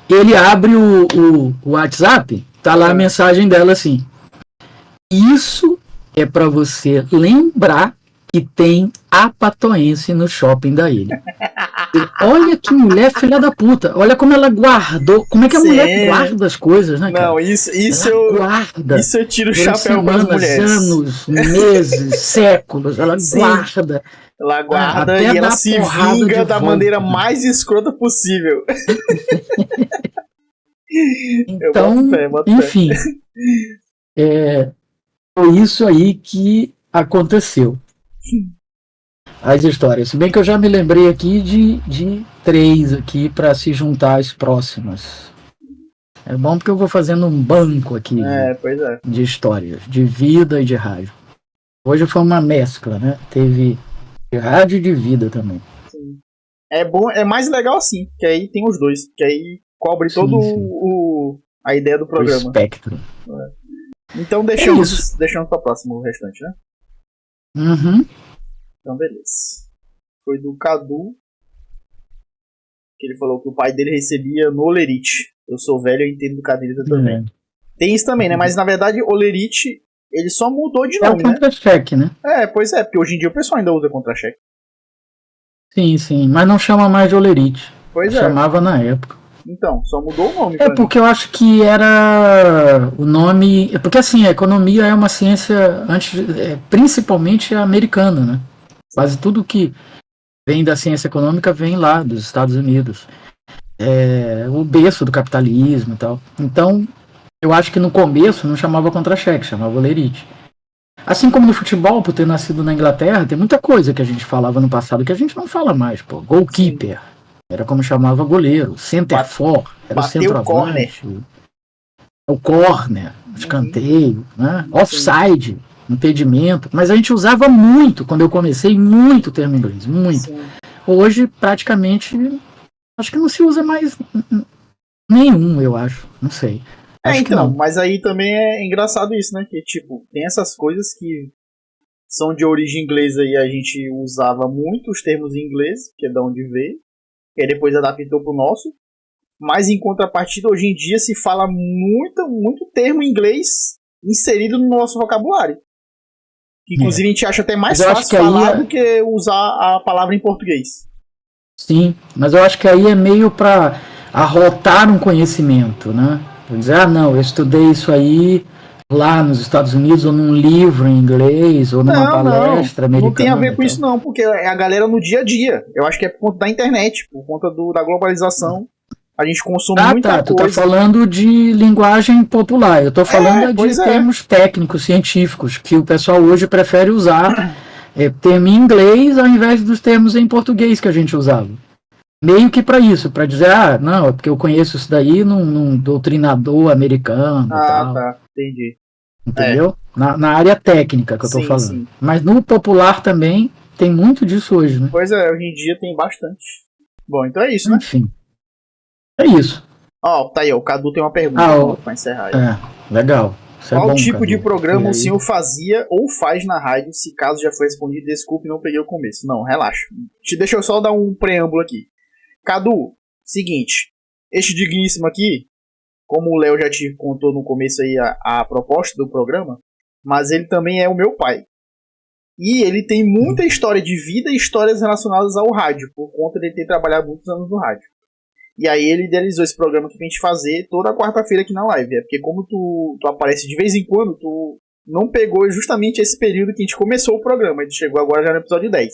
ele abre o WhatsApp, tá lá a mensagem dela assim: isso é para você lembrar que tem a Patoense no shopping da ilha. E olha que mulher filha da puta. Olha como ela guardou. Como é que a mulher guarda as coisas, né, cara? Não, isso eu tiro o chapéu para as mulheres. Anos, meses, séculos. Ela guarda. Ela guarda e ela se vinga da maneira mais escrota possível. Então, enfim. Foi isso aí que aconteceu. As histórias. Se bem que eu já me lembrei aqui de 3 aqui para se juntar às próximas. É bom porque eu vou fazendo um banco aqui de histórias, de vida e de rádio. Hoje foi uma mescla, né? Teve de rádio e de vida também. Sim. É bom, é mais legal assim, que aí tem os dois, que aí cobre todo a ideia do programa. O espectro. Então deixamos para próximo o restante, né? Uhum. Então beleza. Foi do Cadu, que ele falou que o pai dele recebia no Olerite. Eu sou velho, eu entendo do Cadrita também. Tem isso também, né? Mas na verdade o Olerite, ele só mudou de nome, né? É o contra-cheque, né? Pois é, porque hoje em dia o pessoal ainda usa contra-cheque. Sim, mas não chama mais de Olerite. Pois chamava na época. Então, só mudou o nome. Porque eu acho que era o nome... Porque assim, a economia é uma ciência principalmente americana, né? Quase tudo que vem da ciência econômica vem lá dos Estados Unidos. O berço do capitalismo e tal. Então, eu acho que no começo não chamava contra-cheque, chamava Olerite. Assim como no futebol, por ter nascido na Inglaterra, tem muita coisa que a gente falava no passado que a gente não fala mais, pô. Goalkeeper. Sim. Era como chamava goleiro. Center for, era o centroavante. O corner, escanteio, né? Offside, impedimento. Mas a gente usava muito, quando eu comecei, muito o termo inglês, muito. Sim. Hoje, praticamente, acho que não se usa mais nenhum, eu acho. Não sei. Acho que não. Mas aí também é engraçado isso, né? Que, tipo, tem essas coisas que são de origem inglesa e a gente usava muito os termos em inglês, que é de onde veio. Que depois adaptou pro nosso, mas em contrapartida hoje em dia se fala muito termo em inglês inserido no nosso vocabulário, que inclusive a gente acha até mais fácil falar do que usar a palavra em português. Sim, mas eu acho que aí é meio para arrotar um conhecimento, né? Dizer, não, eu estudei isso aí lá nos Estados Unidos, ou num livro em inglês, ou numa palestra americana. Não tem a ver com isso não, porque é a galera no dia a dia. Eu acho que é por conta da internet, por conta da globalização. A gente consome muita coisa. Tu tá falando de linguagem popular. Eu tô falando de termos técnicos, científicos, que o pessoal hoje prefere usar termo em inglês ao invés dos termos em português que a gente usava. meio que para isso, para dizer, não, é porque eu conheço isso daí num doutrinador americano e tal. Tá, entendi. Entendeu? Na área técnica que eu tô falando. Sim. Mas no popular também tem muito disso hoje, né? Pois é, hoje em dia tem bastante. Bom, então é isso, né? Enfim. É isso. Tá aí, o Cadu tem uma pergunta pra encerrar aí. Legal. Isso Qual é bom, tipo Cadu, de programa o senhor fazia ou faz na rádio? Se caso já foi respondido, desculpe, não peguei o começo. Não, relaxa. Deixa eu só dar um preâmbulo aqui. Cadu, seguinte. Este digníssimo aqui, como o Léo já te contou no começo aí a proposta do programa, mas ele também é o meu pai. E ele tem muita história de vida e histórias relacionadas ao rádio, por conta de ele ter trabalhado muitos anos no rádio. E aí ele idealizou esse programa que a gente fazer toda quarta-feira aqui na live. É porque como tu aparece de vez em quando, tu não pegou justamente esse período que a gente começou o programa. A gente chegou agora já no episódio 10.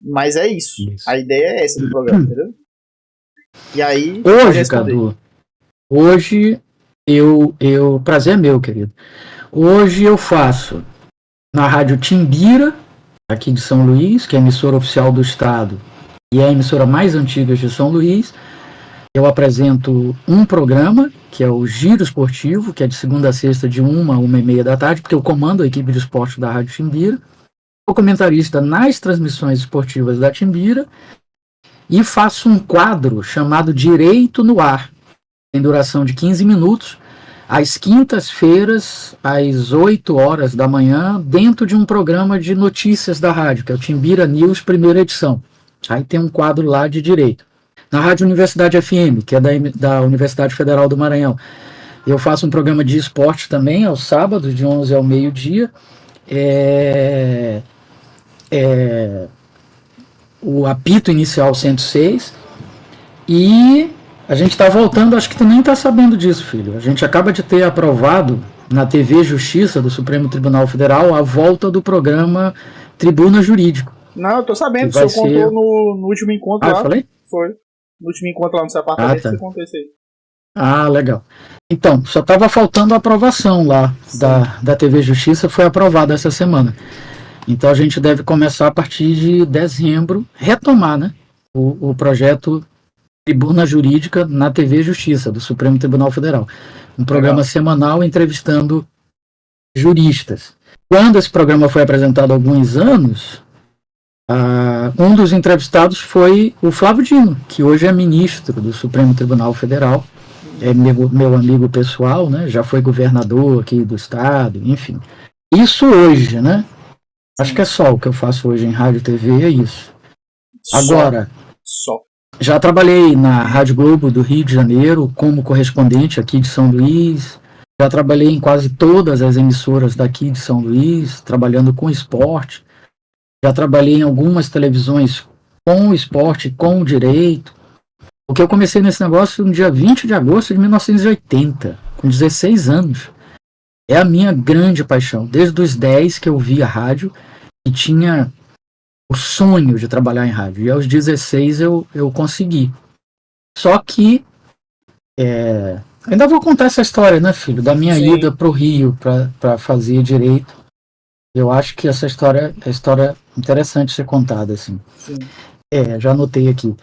Mas é isso. A ideia é essa do programa, entendeu? E aí... Hoje, Cadu, hoje prazer é meu, querido. Hoje eu faço na Rádio Timbira, aqui de São Luís, que é a emissora oficial do estado e é a emissora mais antiga de São Luís. Eu apresento um programa, que é o Giro Esportivo, que é de segunda a sexta, de 1 a 1h30 da tarde, porque eu comando a equipe de esporte da Rádio Timbira. Sou comentarista nas transmissões esportivas da Timbira e faço um quadro chamado Direito no Ar. Tem duração de 15 minutos, às quintas-feiras, às 8 horas da manhã, dentro de um programa de notícias da rádio, que é o Timbira News, primeira edição. Aí tem um quadro lá de direito. Na Rádio Universidade FM, que é da Universidade Federal do Maranhão, eu faço um programa de esporte também, aos sábados, de 11 ao meio-dia. O apito inicial 106. E a gente está voltando, acho que tu nem está sabendo disso, filho. A gente acaba de ter aprovado na TV Justiça do Supremo Tribunal Federal a volta do programa Tribuna Jurídico. Não, eu tô sabendo, você contou no último encontro lá. Eu falei? Foi. No último encontro lá no seu apartamento, você contou isso aí. Legal. Então, só estava faltando a aprovação lá da TV Justiça, foi aprovada essa semana. Então a gente deve começar a partir de dezembro, retomar, né, o projeto Tribuna Jurídica na TV Justiça, do Supremo Tribunal Federal. Um programa semanal entrevistando juristas. Quando esse programa foi apresentado há alguns anos, um dos entrevistados foi o Flávio Dino, que hoje é ministro do Supremo Tribunal Federal, é meu amigo pessoal, né? Já foi governador aqui do estado, enfim. Isso hoje, né? Acho que é só o que eu faço hoje em rádio e TV, é isso. Agora, já trabalhei na Rádio Globo do Rio de Janeiro como correspondente aqui de São Luís, já trabalhei em quase todas as emissoras daqui de São Luís, trabalhando com esporte, já trabalhei em algumas televisões com esporte, com direito, porque eu comecei nesse negócio no dia 20 de agosto de 1980, com 16 anos. É a minha grande paixão, desde os 10 que eu via rádio e tinha o sonho de trabalhar em rádio. E aos 16 eu consegui. Só que ainda vou contar essa história, né, filho? Da minha ida para o Rio para fazer direito. Eu acho que essa história é história interessante ser contada, assim. Já anotei aqui.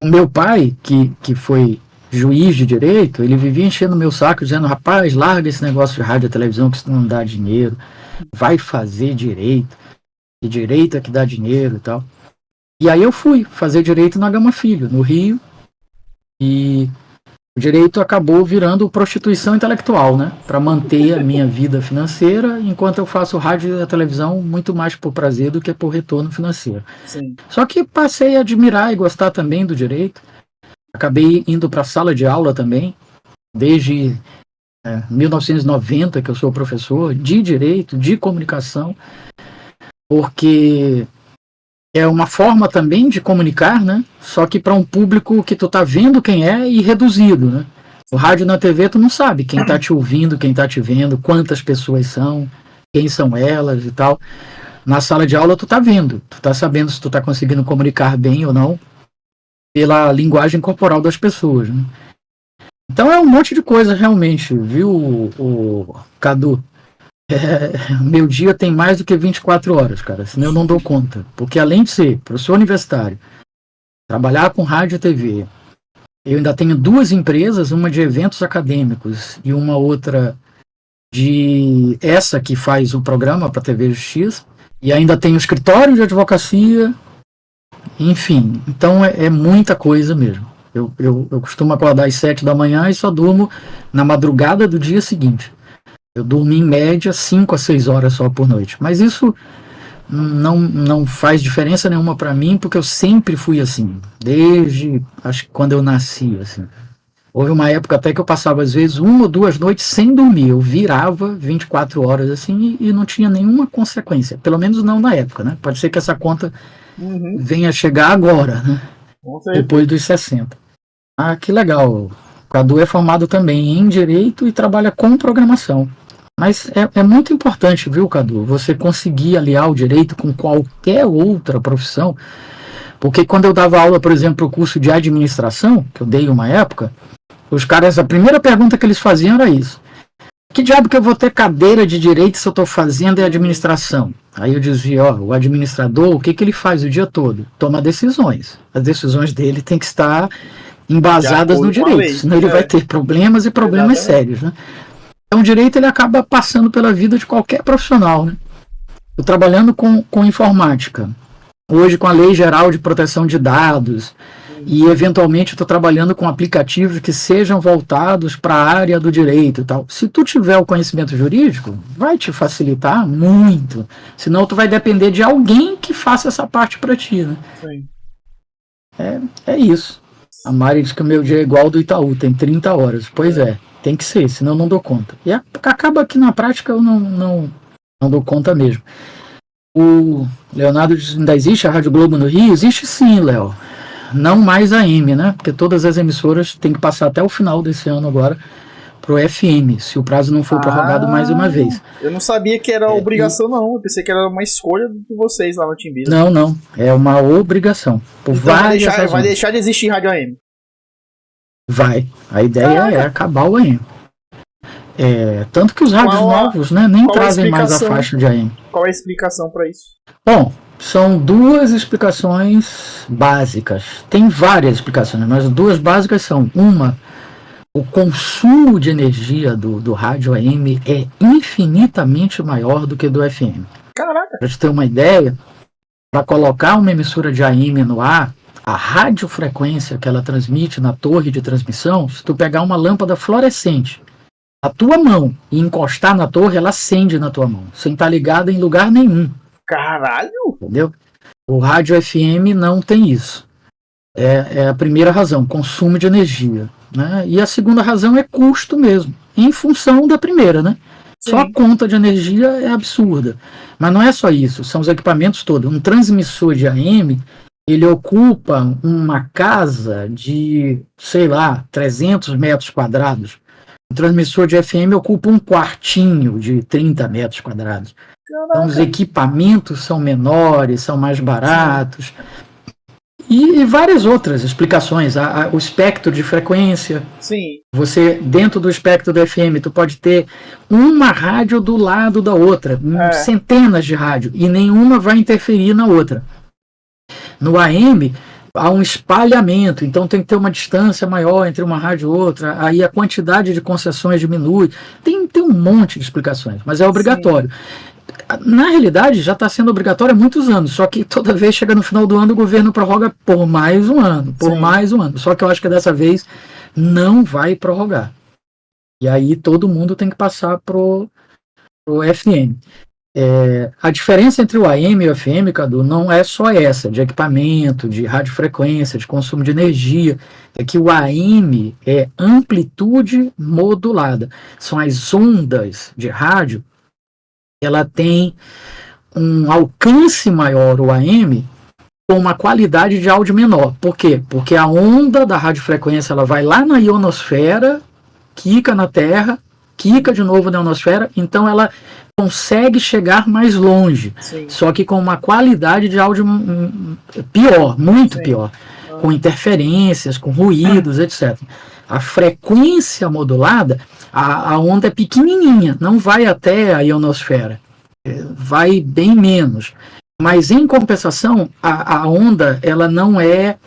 O meu pai, que foi juiz de direito, ele vivia enchendo meu saco, dizendo, rapaz, larga esse negócio de rádio e televisão que isso não dá dinheiro. Vai fazer direito. E direito é que dá dinheiro e tal. E aí eu fui fazer direito na Gama Filho, no Rio, e o direito acabou virando prostituição intelectual, né? Para manter a minha vida financeira, enquanto eu faço rádio e a televisão muito mais por prazer do que por retorno financeiro. Só que passei a admirar e gostar também do direito. Acabei indo para a sala de aula também, desde 1990 que eu sou professor de direito, de comunicação, porque é uma forma também de comunicar, né? Só que para um público que tu tá vendo quem é e reduzido, né? O rádio na TV tu não sabe quem tá te ouvindo, quem tá te vendo, quantas pessoas são, quem são elas e tal. Na sala de aula tu tá vendo, tu tá sabendo se tu tá conseguindo comunicar bem ou não pela linguagem corporal das pessoas, né? Então é um monte de coisa realmente, viu, o Cadu? Meu dia tem mais do que 24 horas, cara, senão eu não dou conta. Porque além de ser professor universitário, trabalhar com rádio e TV. Eu ainda tenho 2 empresas, uma de eventos acadêmicos e uma outra de essa que faz o programa para TV Justiça. E ainda tenho escritório de advocacia, enfim. Então é muita coisa mesmo. Eu costumo acordar às 7 da manhã e só durmo na madrugada do dia seguinte. Eu durmo em média 5 a 6 horas só por noite. Mas isso não faz diferença nenhuma para mim, porque eu sempre fui assim, desde acho que quando eu nasci, assim. Houve uma época até que eu passava às vezes 1 ou 2 noites sem dormir, eu virava 24 horas assim e não tinha nenhuma consequência, pelo menos não na época, né? Pode ser que essa conta venha chegar agora, né? Depois dos 60. Ah, que legal. O Cadu é formado também em Direito e trabalha com programação. Mas é muito importante, viu, Cadu, você conseguir aliar o direito com qualquer outra profissão, porque quando eu dava aula, por exemplo, para o curso de administração, que eu dei uma época, os caras, a primeira pergunta que eles faziam era isso: que diabo que eu vou ter cadeira de direito se eu estou fazendo é administração? Aí eu dizia, ó, o administrador, o que ele faz o dia todo? Toma decisões. As decisões dele têm que estar embasadas no direito, senão ele vai ter problemas e problemas sérios, né? Então o direito ele acaba passando pela vida de qualquer profissional, né? Eu trabalhando com informática, hoje com a Lei Geral de Proteção de Dados, e eventualmente estou trabalhando com aplicativos que sejam voltados para a área do direito e tal. Se tu tiver o conhecimento jurídico, vai te facilitar muito. Senão tu vai depender de alguém que faça essa parte para ti, né? Sim. É isso. A Mari diz que o meu dia é igual ao do Itaú, tem 30 horas. Pois é, tem que ser, senão eu não dou conta. E acaba que na prática eu não dou conta mesmo. O Leonardo diz, ainda existe a Rádio Globo no Rio? Existe sim, Léo. Não mais a AM, né? Porque todas as emissoras têm que passar até o final desse ano agora pro FM, se o prazo não for prorrogado mais uma vez. Eu não sabia que era obrigação, não. Eu pensei que era uma escolha de vocês lá no Timbira. Não. É uma obrigação. Por então vai deixar de existir Rádio AM? Vai. A ideia é acabar o AM. Tanto que os rádios novos, né, nem trazem mais a faixa de AM. Qual é a explicação para isso? Bom, são 2 explicações básicas. Tem várias explicações, mas 2 básicas são: uma, o consumo de energia do rádio AM é infinitamente maior do que do FM. Caraca! Para você ter uma ideia, para colocar uma emissora de AM no ar, a radiofrequência que ela transmite na torre de transmissão, se tu pegar uma lâmpada fluorescente a tua mão e encostar na torre, ela acende na tua mão, sem estar ligada em lugar nenhum. Caralho! Entendeu? O rádio FM não tem isso. É a primeira razão, consumo de energia, né? E a segunda razão é custo mesmo, em função da primeira, né? Sim. Só a conta de energia é absurda. Mas não é só isso, são os equipamentos todos. Um transmissor de AM, ele ocupa uma casa de, sei lá, 300 metros quadrados. Um transmissor de FM ocupa um quartinho de 30 metros quadrados. Então, os equipamentos são menores, são mais baratos. E várias outras explicações. O espectro de frequência. Sim. Você, dentro do espectro do FM, tu pode ter uma rádio do lado da outra. Centenas de rádios. E nenhuma vai interferir na outra. No AM, há um espalhamento, então tem que ter uma distância maior entre uma rádio e outra, aí a quantidade de concessões diminui, tem um monte de explicações, mas é obrigatório. Sim. Na realidade, já está sendo obrigatório há muitos anos, só que toda vez chega no final do ano, o governo prorroga por mais um ano, só que eu acho que dessa vez não vai prorrogar. E aí todo mundo tem que passar pro FM. A diferença entre o AM e o FM, Cadu, não é só essa, de equipamento, de radiofrequência, de consumo de energia. É que o AM é amplitude modulada. São as ondas de rádio, ela tem um alcance maior, o AM, com uma qualidade de áudio menor. Por quê? Porque a onda da radiofrequência ela vai lá na ionosfera, quica na Terra, quica de novo na ionosfera, então ela consegue chegar mais longe. Sim. Só que com uma qualidade de áudio pior, muito Sim. pior, com interferências, com ruídos, etc. A frequência modulada, a onda é pequenininha, não vai até a ionosfera, vai bem menos. Mas em compensação, a onda ela não é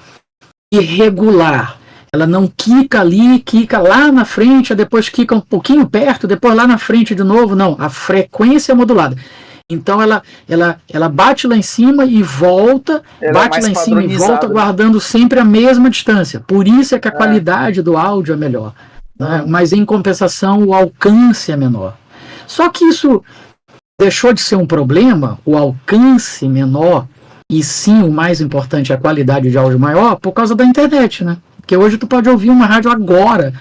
irregular. Ela não quica ali, quica lá na frente, depois quica um pouquinho perto, depois lá na frente de novo. Não, a frequência é modulada. Então ela bate lá em cima e volta, bate lá em cima e volta, guardando sempre a mesma distância. Por isso é que a qualidade do áudio é melhor. Né? Mas em compensação o alcance é menor. Só que isso deixou de ser um problema, o alcance menor, e sim o mais importante, a qualidade de áudio maior, por causa da internet, né? Porque hoje tu pode ouvir uma rádio agora,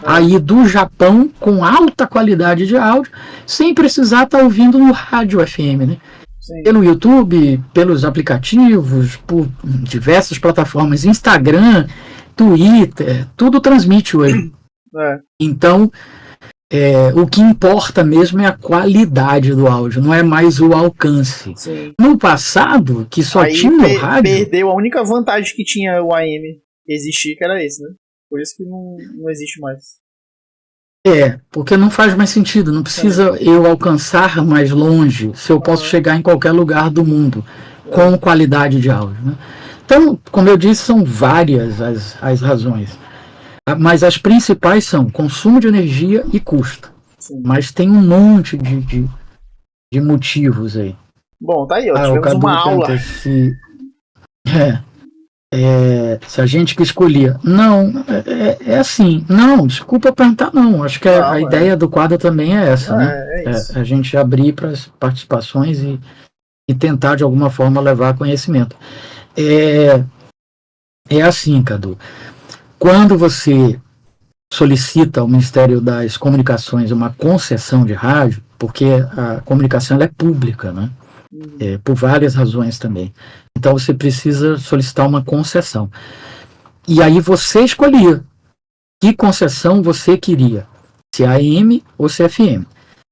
aí do Japão, com alta qualidade de áudio, sem precisar estar ouvindo no rádio FM, né? Sim. Pelo YouTube, pelos aplicativos, por diversas plataformas, Instagram, Twitter, tudo transmite hoje. Então, o que importa mesmo é a qualidade do áudio, não é mais o alcance. Sim. No passado, que só tinha o rádio... Perdeu a única vantagem que tinha o AM existir, que era esse, né? Por isso que não existe mais. Porque não faz mais sentido, não precisa eu alcançar mais longe, se eu posso chegar em qualquer lugar do mundo, com qualidade de áudio, né? Então, como eu disse, são várias as razões. Mas as principais são consumo de energia e custo. Sim. Mas tem um monte de motivos aí. Bom, tá aí, ó, tivemos uma aula. Se a gente que escolhia. Não, é assim. Não, desculpa perguntar, não. Acho que a ideia do quadro também é essa, né? A gente abrir para as participações e tentar, de alguma forma, levar conhecimento. É assim, Cadu. Quando você solicita ao Ministério das Comunicações uma concessão de rádio, porque a comunicação ela é pública, né? Por várias razões também. Então você precisa solicitar uma concessão. E aí você escolhia que concessão você queria, se AM ou se FM.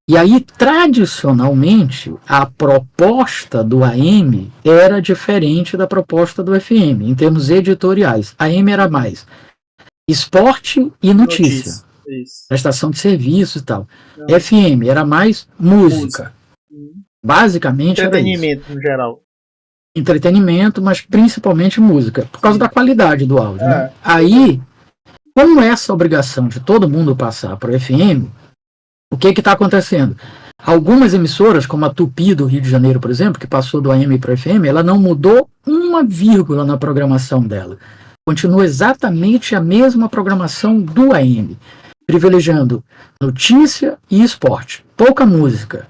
E aí, tradicionalmente, a proposta do AM era diferente da proposta do FM, em termos editoriais. A AM era mais esporte e notícia. Prestação de serviço e tal. FM era mais música. Basicamente entretenimento no geral. Entretenimento, mas principalmente música, por causa da qualidade do áudio. Né? Aí, com essa obrigação de todo mundo passar para o FM, o que está acontecendo? Algumas emissoras, como a Tupi do Rio de Janeiro, por exemplo, que passou do AM para o FM, ela não mudou uma vírgula na programação dela. Continua exatamente a mesma programação do AM, privilegiando notícia e esporte. Pouca música.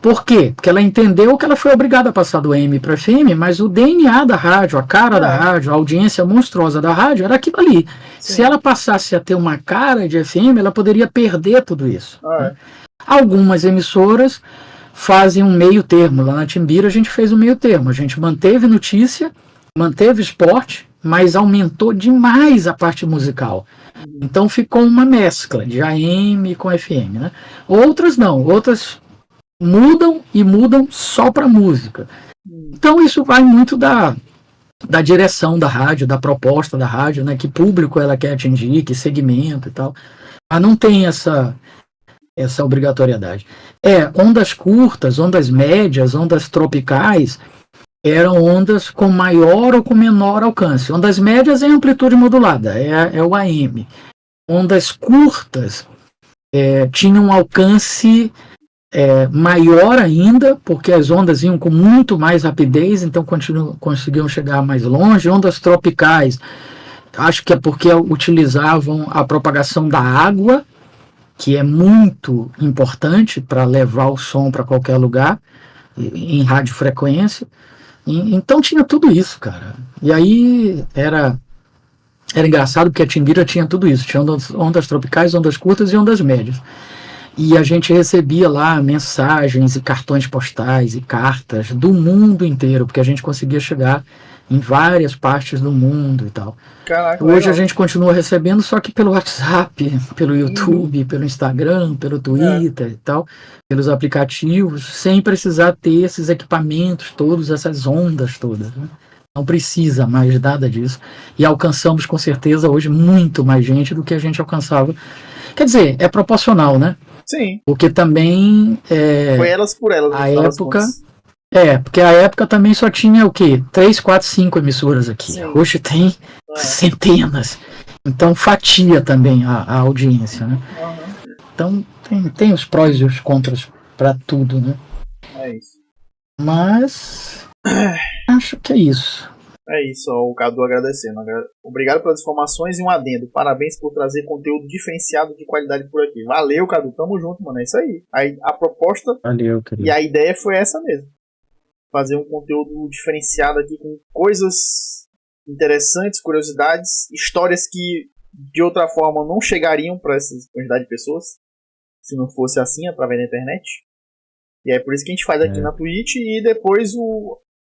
Por quê? Porque ela entendeu que ela foi obrigada a passar do AM para o FM, mas o DNA da rádio, a cara da rádio, a audiência monstruosa da rádio era aquilo ali. Sim. Se ela passasse a ter uma cara de FM, ela poderia perder tudo isso. Né? Algumas emissoras fazem um meio termo. Lá na Timbira a gente fez um meio termo. A gente manteve notícia, manteve esporte, mas aumentou demais a parte musical. Então ficou uma mescla de AM com FM. Né? Outras não, outras mudam e mudam só para música. Então isso vai muito da direção da rádio, da proposta da rádio, né? Que público ela quer atingir, que segmento e tal. Mas não tem essa obrigatoriedade. Ondas curtas, ondas médias, ondas tropicais eram ondas com maior ou com menor alcance. Ondas médias é amplitude modulada, é o AM. Ondas curtas tinham um alcance maior ainda, porque as ondas iam com muito mais rapidez, então conseguiam chegar mais longe. Ondas tropicais, acho que é porque utilizavam a propagação da água, que é muito importante para levar o som para qualquer lugar, em radiofrequência. Então tinha tudo isso, cara. E aí era engraçado porque a Timbira tinha tudo isso. Tinha ondas tropicais, ondas curtas e ondas médias. E a gente recebia lá mensagens e cartões postais e cartas do mundo inteiro, porque a gente conseguia chegar em várias partes do mundo e tal. Caraca, hoje a gente continua recebendo, só que pelo WhatsApp, pelo YouTube, pelo Instagram, pelo Twitter e tal, pelos aplicativos, sem precisar ter esses equipamentos todos, essas ondas todas. Né? Não precisa mais nada disso. E alcançamos com certeza hoje muito mais gente do que a gente alcançava. Quer dizer, é proporcional, né? Sim. Porque também foi elas por elas. A época Porque a época também só tinha o quê? 3, 4, 5 emissoras aqui. Sim. Hoje tem centenas. Então fatia também a audiência, né? Então tem os prós e os contras para tudo, né? É isso. Mas acho que é isso. É isso, ó, o Cadu agradecendo. Obrigado pelas informações e um adendo. Parabéns por trazer conteúdo diferenciado de qualidade por aqui. Valeu, Cadu. Tamo junto, mano. É isso aí. A proposta Valeu, querido. E a ideia foi essa mesmo. Fazer um conteúdo diferenciado aqui com coisas interessantes, curiosidades, histórias que de outra forma não chegariam para essa quantidade de pessoas se não fosse assim através da internet. E é por isso que a gente faz aqui na Twitch e depois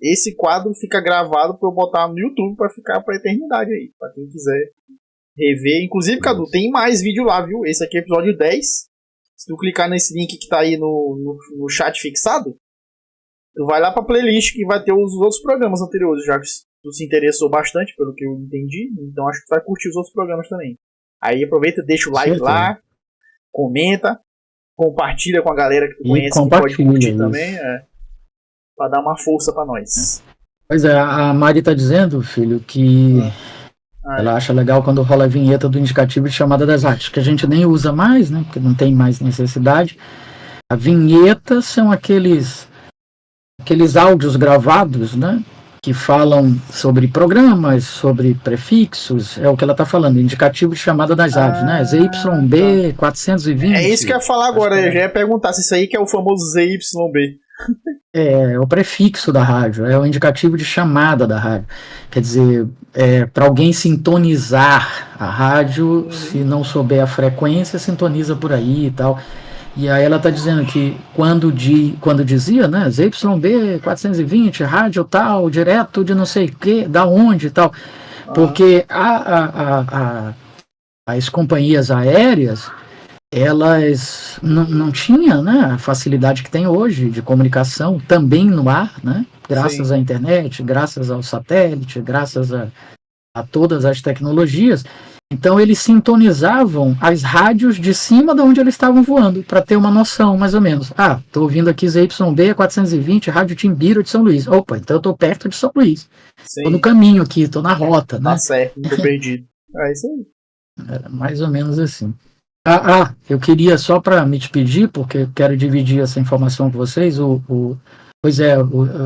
esse quadro fica gravado para eu botar no YouTube para ficar para eternidade aí, para quem quiser rever. Inclusive, Cadu, tem mais vídeo lá, viu? Esse aqui é episódio 10. Se tu clicar nesse link que tá aí no chat fixado, tu vai lá pra playlist que vai ter os outros programas anteriores, já que tu se interessou bastante pelo que eu entendi, então acho que tu vai curtir os outros programas também. Aí aproveita, deixa o like lá, comenta, compartilha com a galera que tu conhece que pode curtir também, pra dar uma força pra nós. Pois é, a Mari tá dizendo, filho, que ela acha legal quando rola a vinheta do indicativo de chamada das artes, que a gente nem usa mais, né, porque não tem mais necessidade. A vinheta são aqueles áudios gravados, né, que falam sobre programas, sobre prefixos, é o que ela está falando, indicativo de chamada das aves, né, ZYB 420. É isso que eu ia falar agora, eu já ia perguntar se isso aí que é o famoso ZYB. É o prefixo da rádio, é o indicativo de chamada da rádio. Quer dizer, para alguém sintonizar a rádio, se não souber a frequência, sintoniza por aí e tal. E aí ela está dizendo que quando dizia, né, ZYB 420, rádio tal, direto de não sei o que, da onde e tal, porque as companhias aéreas, elas não tinham, né, a facilidade que tem hoje de comunicação também no ar, né, graças à internet, graças ao satélite, graças a todas as tecnologias. Então eles sintonizavam as rádios de cima de onde eles estavam voando, para ter uma noção, mais ou menos. Estou ouvindo aqui ZYB 420, Rádio Timbira de São Luís. Opa, então eu estou perto de São Luís. Estou no caminho aqui, estou na rota. Tá né? certo, não estou perdido. É isso aí. Era mais ou menos assim. Eu queria só para me despedir, porque quero dividir essa informação com vocês.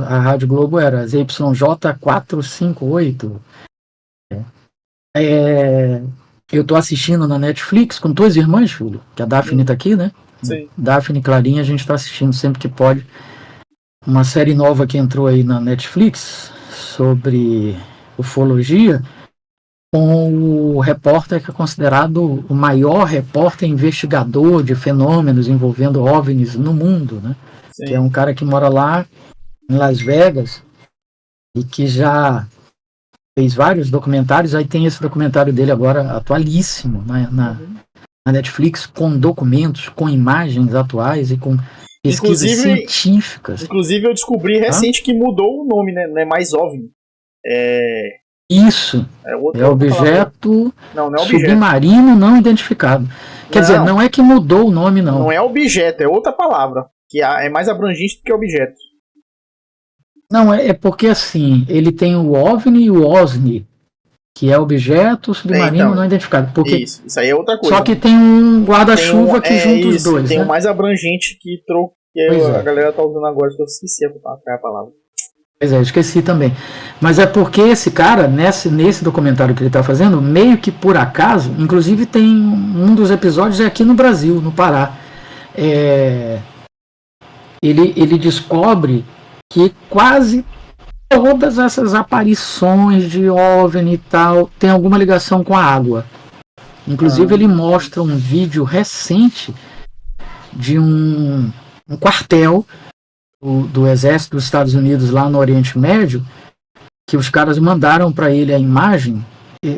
A Rádio Globo era ZYJ 458. Eu estou assistindo na Netflix com 2 irmãs, filho, que a Daphne está aqui, né? Sim. Daphne e Clarinha, a gente está assistindo sempre que pode. Uma série nova que entrou aí na Netflix sobre ufologia, com o repórter que é considerado o maior repórter investigador de fenômenos envolvendo OVNIs no mundo, né? Sim. Que é um cara que mora lá em Las Vegas e que já fez vários documentários. Aí tem esse documentário dele agora atualíssimo na Netflix, com documentos, com imagens atuais e com pesquisas científicas. Inclusive eu descobri recente que mudou o nome, né? Não é mais OVNI. Isso. É objeto submarino não identificado. Quer dizer, não é que mudou o nome, não. Não é objeto, é outra palavra, que é mais abrangente do que objeto. Não, é porque assim, ele tem o OVNI e o OSNI, que é objeto submarino não identificado. Porque isso aí é outra coisa. Só que tem um guarda-chuva que junta os dois. Tem o mais abrangente que a galera tá usando agora, que eu esqueci a palavra. Pois é, eu esqueci também. Mas é porque esse cara, nesse documentário que ele está fazendo, meio que por acaso, inclusive tem um dos episódios aqui no Brasil, no Pará. Ele descobre que quase todas essas aparições de OVNI e tal tem alguma ligação com a água. Inclusive ele mostra um vídeo recente de um quartel do Exército dos Estados Unidos lá no Oriente Médio, que os caras mandaram para ele a imagem.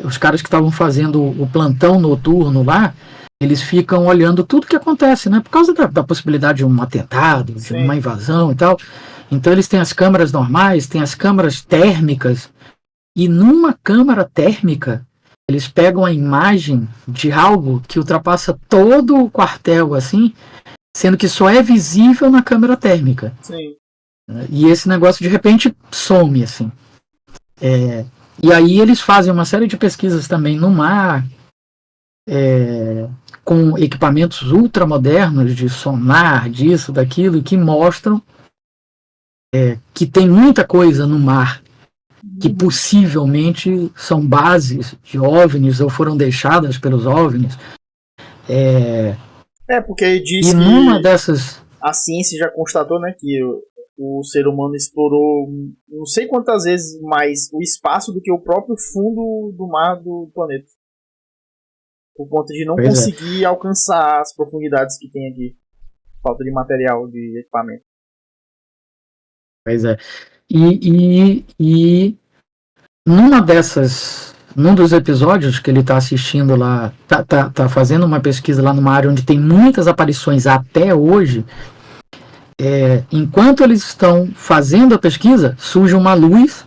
Os caras que estavam fazendo o plantão noturno lá, eles ficam olhando tudo que acontece, né? Por causa da possibilidade de um atentado, de uma invasão e tal. Então eles têm as câmeras normais, têm as câmeras térmicas, e numa câmera térmica eles pegam a imagem de algo que ultrapassa todo o quartel, assim, sendo que só é visível na câmera térmica. Sim. E esse negócio de repente some, assim. E aí eles fazem uma série de pesquisas também no mar, com equipamentos ultramodernos de sonar, disso, daquilo, que mostram que tem muita coisa no mar que possivelmente são bases de OVNIs ou foram deixadas pelos OVNIs. Porque diz e que numa dessas... a ciência já constatou, né, que o ser humano explorou não sei quantas vezes mais o espaço do que o próprio fundo do mar do planeta. Por conta de não conseguir alcançar as profundidades que tem aqui. Falta de material, de equipamento. Pois é. E num dos episódios que ele está assistindo lá, tá fazendo uma pesquisa lá numa área onde tem muitas aparições até hoje, enquanto eles estão fazendo a pesquisa, surge uma luz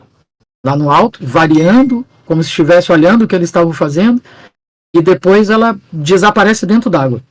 lá no alto, variando, como se estivesse olhando o que eles estavam fazendo, e depois ela desaparece dentro d'água.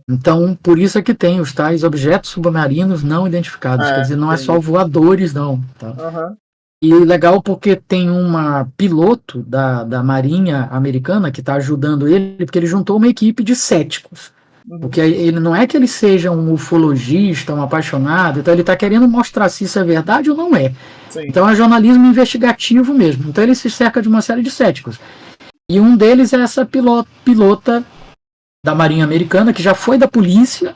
Então, por isso é que tem os tais objetos submarinos não identificados. Quer dizer, não é só voadores, não. Tá? E legal porque tem uma piloto da Marinha Americana que está ajudando ele, porque ele juntou uma equipe de céticos. Porque ele não é que ele seja um ufologista, um apaixonado, então ele está querendo mostrar se isso é verdade ou não é. Sim. Então é jornalismo investigativo mesmo. Então ele se cerca de uma série de céticos. E um deles é essa pilota da Marinha Americana, que já foi da polícia,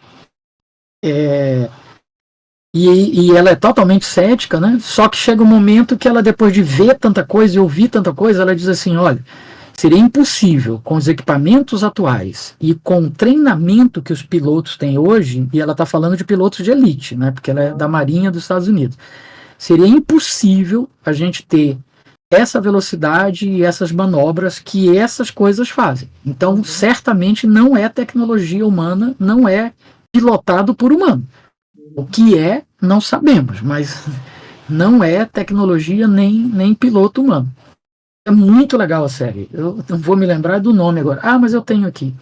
e ela é totalmente cética, né? Só que chega um momento que ela, depois de ver tanta coisa e ouvir tanta coisa, ela diz assim, olha, seria impossível com os equipamentos atuais e com o treinamento que os pilotos têm hoje, e ela está falando de pilotos de elite, né? Porque ela é da Marinha dos Estados Unidos, seria impossível a gente ter essa velocidade e essas manobras que essas coisas fazem. Então, certamente não é tecnologia humana, não é pilotado por humano. O que é, não sabemos, mas não é tecnologia nem piloto humano. É muito legal a série. Eu não vou me lembrar do nome agora. Mas eu tenho aqui.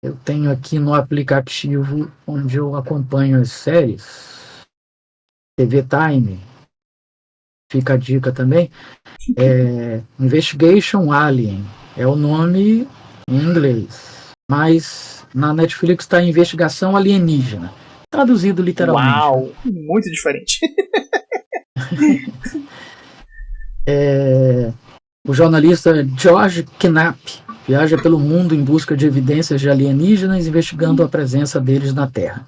Eu tenho aqui no aplicativo onde eu acompanho as séries. TV Time. Fica a dica também. Investigation Alien. É o nome em inglês. Mas na Netflix está Investigação Alienígena. Traduzido literalmente. Uau, muito diferente. O jornalista George Knapp viaja pelo mundo em busca de evidências de alienígenas, investigando a presença deles na Terra.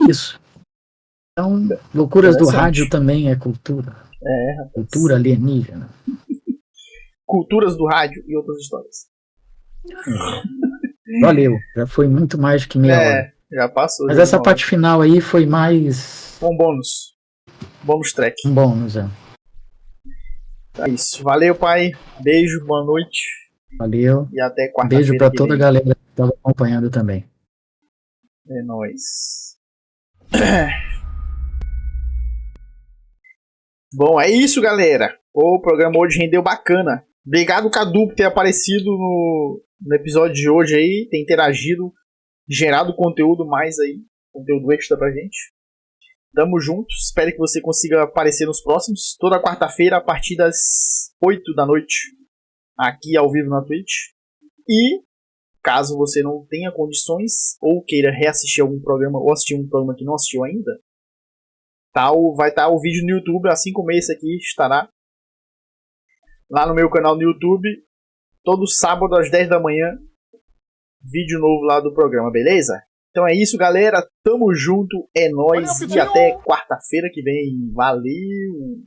Isso. Então, Loucuras do Rádio também é cultura. Cultura alienígena. Culturas do rádio e outras histórias. Valeu, já foi muito mais que meia hora. Já passou. Mas essa parte final aí foi mais... Um bônus. Bônus track. Um bônus, É isso. Valeu, pai. Beijo, boa noite. Valeu. E até quarta-feira. Beijo pra toda a galera que estava acompanhando também. É nóis. Bom, é isso, galera. O programa hoje rendeu bacana. Obrigado, Cadu, por ter aparecido no episódio de hoje aí, ter interagido, gerado conteúdo mais aí, conteúdo extra pra gente. Tamo juntos, espero que você consiga aparecer nos próximos, toda quarta-feira a partir das 8 da noite, aqui ao vivo na Twitch. E, caso você não tenha condições, ou queira reassistir algum programa, ou assistir um programa que não assistiu ainda, vai estar o vídeo no YouTube, assim como esse aqui estará lá no meu canal no YouTube, todo sábado às 10 da manhã, vídeo novo lá do programa, beleza? Então é isso, galera, tamo junto, é nóis, e até quarta-feira que vem, valeu!